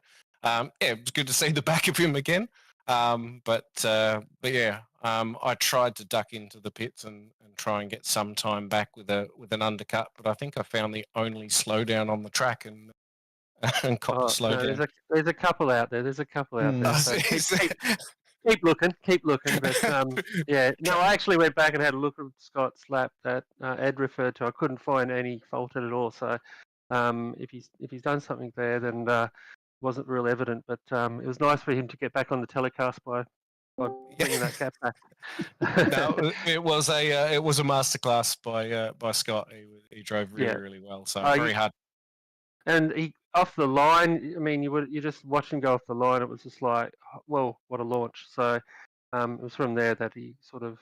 it was good to see the back of him again. But yeah, I tried to duck into the pits and try and get some time back with an undercut, but I think I found the only slowdown on the track and caught the slowdown. No, there's a couple out there. There's a couple out there. So keep looking. But yeah, no, I actually went back and had a look at Scott's lap that Ed referred to. I couldn't find any fault in it at all. So if he's done something there, then wasn't real evident. But it was nice for him to get back on the telecast by bringing that gap back. No, it was a masterclass by Scott. He drove really well. So very hard. And he off the line. I mean, you just watch him go off the line. It was just like, well, what a launch. So it was from there that he sort of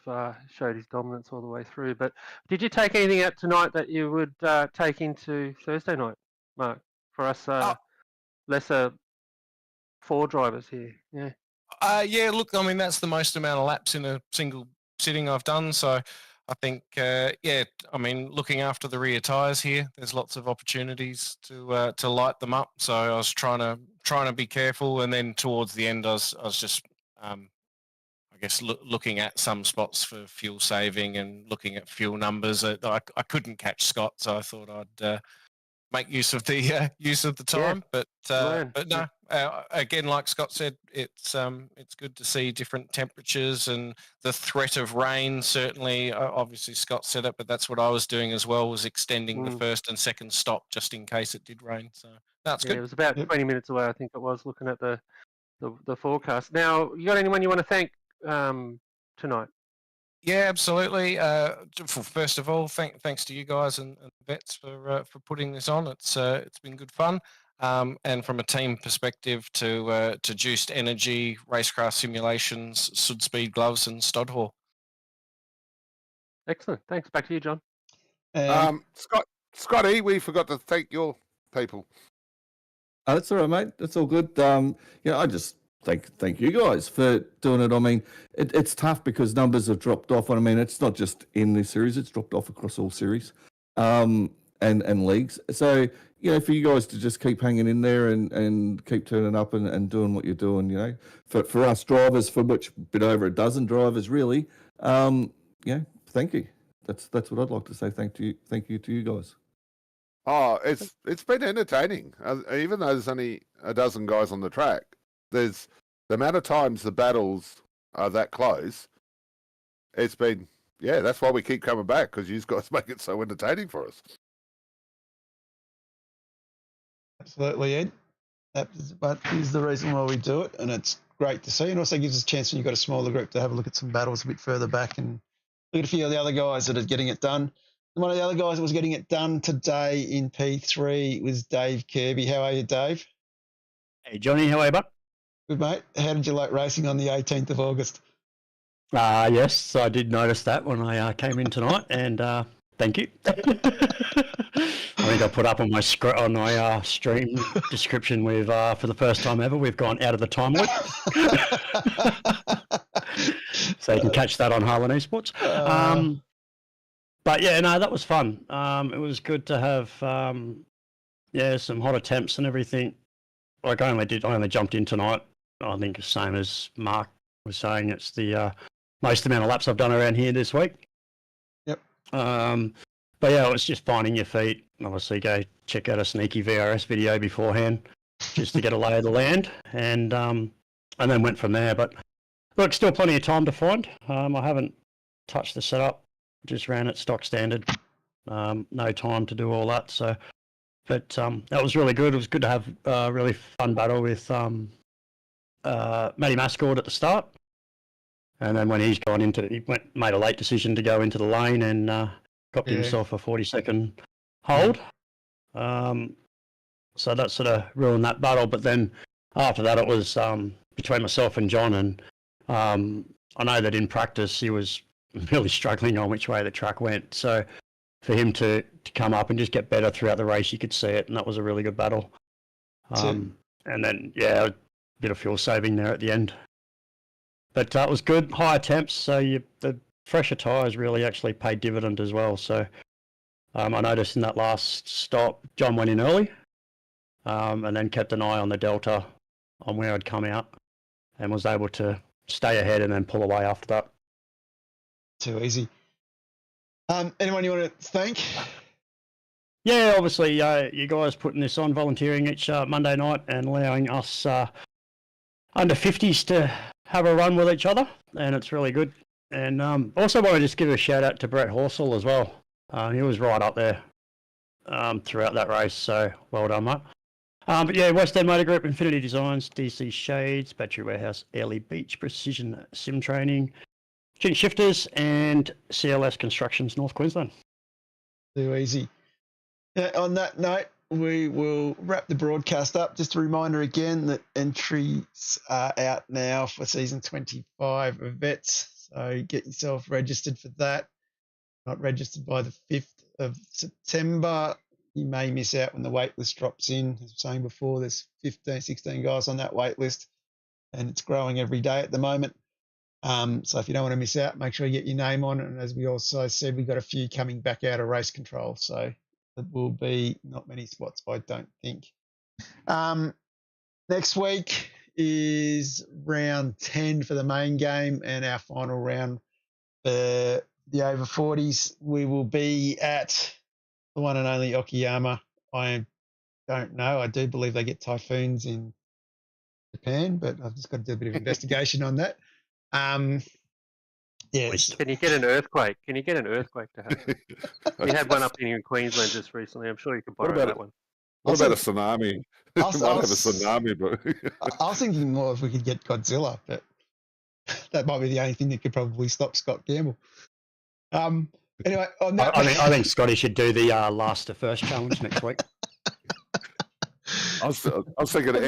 showed his dominance all the way through. But did you take anything out tonight that you would take into Thursday night, Mark? For us lesser 4 drivers here. Yeah. Look, I mean, that's the most amount of laps in a single sitting I've done. So I think, I mean, looking after the rear tyres here, there's lots of opportunities to light them up. So I was trying to be careful, and then towards the end, I was just, I guess, looking at some spots for fuel saving and looking at fuel numbers. I couldn't catch Scott, so I thought I'd make use of the time. But no, again, like Scott said, it's good to see different temperatures and the threat of rain. Certainly, obviously Scott said it, but that's what I was doing as well, was extending the first and second stop just in case it did rain. So that's good. It was about 20 minutes away, I think it was, looking at the forecast. Now, you got anyone you want to thank tonight? Yeah, absolutely. First of all, thanks to you guys and the vets for putting this on. It's been good fun. And from a team perspective, to Juiced Energy, RaceKraft Simulations, Sud Speed Gloves, and Stodhor. Excellent. Thanks. Back to you, John. Scotty, we forgot to thank your people. Oh, that's all right, mate. That's all good. I just thank you guys for doing it. I mean, it's tough because numbers have dropped off. I mean, it's not just in this series; it's dropped off across all series, and leagues. So for you guys to just keep hanging in there and keep turning up and doing what you're doing, for us drivers, for which a bit over a dozen drivers, really, thank you. That's what I'd like to say. Thank you to you guys. Oh, it's been entertaining. Even though there's only a dozen guys on the track, there's the amount of times the battles are that close. It's been, that's why we keep coming back, because you guys make it so entertaining for us. Absolutely, Ed. That is the reason why we do it, and it's great to see. And also gives us a chance when you've got a smaller group to have a look at some battles a bit further back and look at a few of the other guys that are getting it done. One of the other guys that was getting it done today in P3 was Dave Kirby. How are you, Dave? Hey, Johnny. How are you, bud? Good, mate. How did you like racing on the 18th of August? Yes, I did notice that when I came in tonight, and thank you. I think I put up on my stream description, we've for the first time ever, we've gone out of the time loop. So you can catch that on Harlan Esports. But yeah, no, that was fun. It was good to have some hot attempts and everything. Like I only jumped in tonight. I think the same as Mark was saying, it's the most amount of laps I've done around here this week. Yep. But yeah, it was just finding your feet. Obviously, go check out a sneaky VRS video beforehand, just to get a lay of the land, and then went from there. But look, still plenty of time to find. I haven't touched the setup. Just ran it stock standard. No time to do all that. So, but that was really good. It was good to have a really fun battle with Matty Mascord at the start, and then when he's gone made a late decision to go into the lane and got himself a 40-second hold. So that sort of ruined that battle. But then after that, it was between myself and John, and I know that in practice he was really struggling on which way the truck went. So for him to come up and just get better throughout the race, you could see it, and that was a really good battle. And then, yeah, a bit of fuel saving there at the end. But it was good, higher temps, so the fresher tyres really actually paid dividend as well. So I noticed in that last stop, John went in early and then kept an eye on the Delta on where I'd come out and was able to stay ahead and then pull away after that. Too easy. Anyone you want to thank? Yeah, obviously, you guys putting this on, volunteering each Monday night and allowing us under 50s to have a run with each other, and it's really good. And also want to just give a shout out to Brett Horsell as well. He was right up there throughout that race, so well done, mate. But yeah, West End Motor Group, Infinity Designs, DC Shades, Battery Warehouse, Airlie Beach, Precision Sim Training, Chin Shifters, and CLS Constructions, North Queensland. Too easy. On that note, we will wrap the broadcast up. Just a reminder again that entries are out now for season 25 of Vets. So get yourself registered for that. Not registered by the 5th of September. You may miss out when the wait list drops in. As I was saying before, there's 15, 16 guys on that wait list, and it's growing every day at the moment. So if you don't want to miss out, make sure you get your name on it. And as we also said, we've got a few coming back out of race control. So it will be not many spots, I don't think. Next week is round 10 for the main game and our final round for the over 40s. We will be at the one and only Okayama. I don't know. I do believe they get typhoons in Japan, but I've just got to do a bit of investigation on that. Yes. Can you get an earthquake? Can you get an earthquake to happen? We had one up in Queensland just recently. I'm sure you could borrow that one. What about a tsunami? We might have a tsunami, but I was thinking more if we could get Godzilla, but that might be the only thing that could probably stop Scott Gamble. Anyway, on that, I think Scotty should do the last to first challenge next week. I was thinking of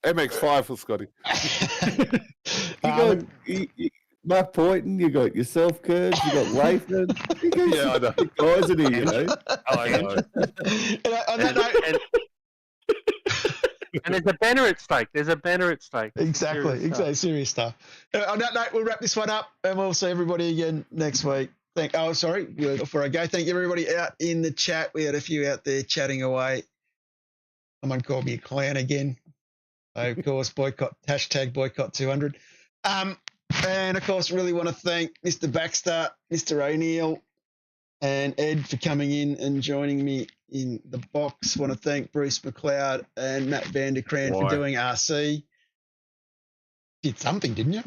MX5 for Scotty. Mark Poynton, you got yourself, Kurd, you got Lathan. Yeah, I know. Guys in here, you know. I know. On that note, and there's a banner at stake. Exactly. Serious stuff. On that note, we'll wrap this one up, and we'll see everybody again next week. Before I go, thank everybody out in the chat. We had a few out there chatting away. Someone called me a clown again. So, of course, boycott 200. And, of course, really want to thank Mr. Baxter, Mr. O'Neill, and Ed for coming in and joining me in the box. Want to thank Bruce McLeod and Matt Vanderkrant for doing RC. Did something, didn't you?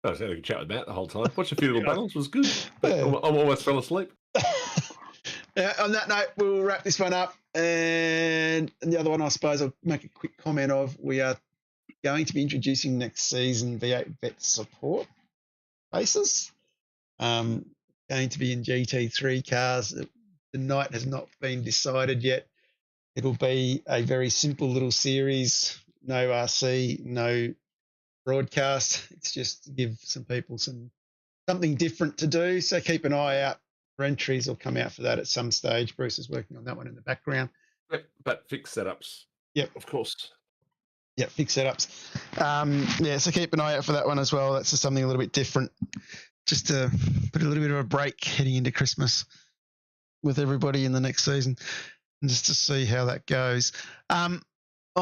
I was having a chat with Matt the whole time. Watched a few little battles, was good. But I almost fell asleep. On that note, we'll wrap this one up. And the other one, I suppose, I'll make a quick comment of, we are going to be introducing next season V8 Vet support bases. Going to be in GT3 cars. The night has not been decided yet. It'll be a very simple little series. No RC, no broadcast. It's just to give some people something different to do. So keep an eye out for entries. Will come out for that at some stage. Bruce is working on that one in the background. But fixed setups. Yep. Of course. Yeah, fixed setups. So keep an eye out for that one as well. That's just something a little bit different, just to put a little bit of a break heading into Christmas with everybody in the next season, and just to see how that goes. On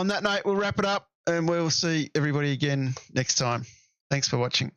that note, we'll wrap it up, and we'll see everybody again next time. Thanks for watching.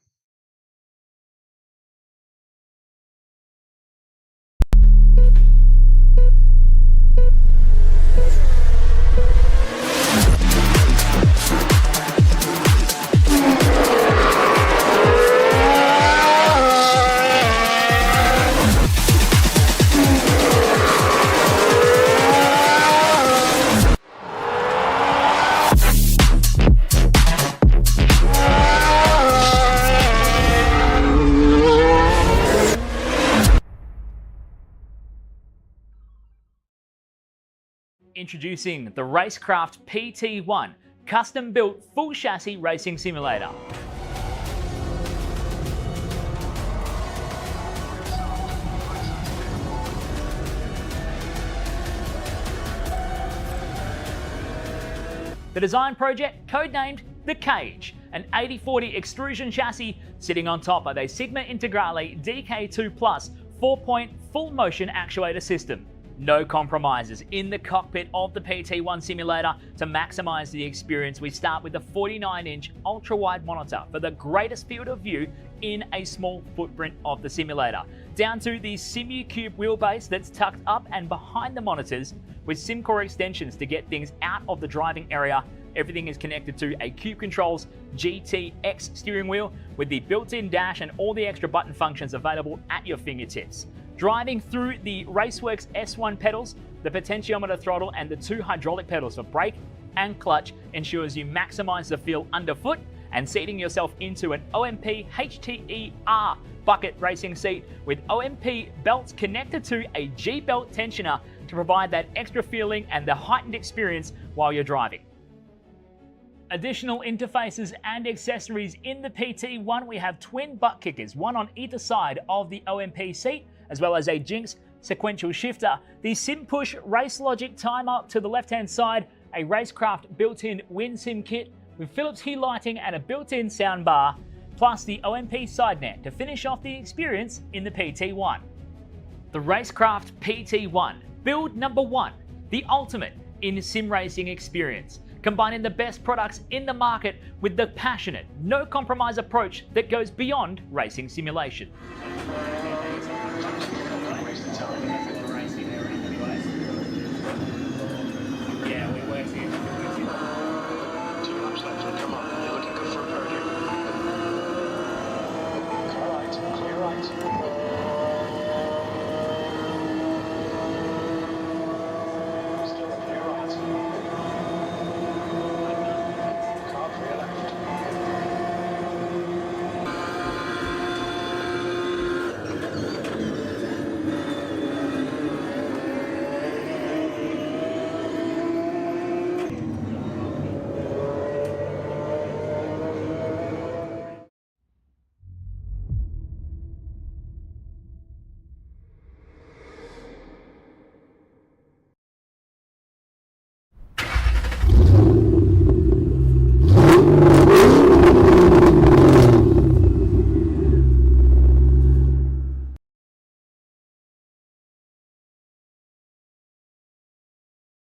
Introducing the RaceKraft PT1, custom-built full chassis racing simulator. The design project, codenamed The Cage, an 80/40 extrusion chassis sitting on top of a Sigma Integrale DK2 Plus 4-point full motion actuator system. No compromises in the cockpit of the PT1 simulator. To maximize the experience, we start with the 49-inch ultra-wide monitor for the greatest field of view in a small footprint of the simulator, down to the SimuCube wheelbase that's tucked up and behind the monitors with SimCore extensions to get things out of the driving area. Everything is connected to a Cube Controls GTX steering wheel with the built-in dash and all the extra button functions available at your fingertips. Driving through the Raceworks S1 pedals, the potentiometer throttle and the 2 hydraulic pedals for brake and clutch ensures you maximize the feel underfoot, and seating yourself into an OMP HTER bucket racing seat with OMP belts connected to a G-belt tensioner to provide that extra feeling and the heightened experience while you're driving. Additional interfaces and accessories in the PT1, we have twin butt kickers, one on either side of the OMP seat, as well as a Jinx sequential shifter, the SimPush Race Logic timer to the left-hand side, a RaceKraft built-in WinSim kit with Philips Hue lighting and a built-in soundbar, plus the OMP side net to finish off the experience in the PT1. The RaceKraft PT1, build number 1, the ultimate in sim racing experience, combining the best products in the market with the passionate, no compromise approach that goes beyond racing simulation. Yeah, we work here.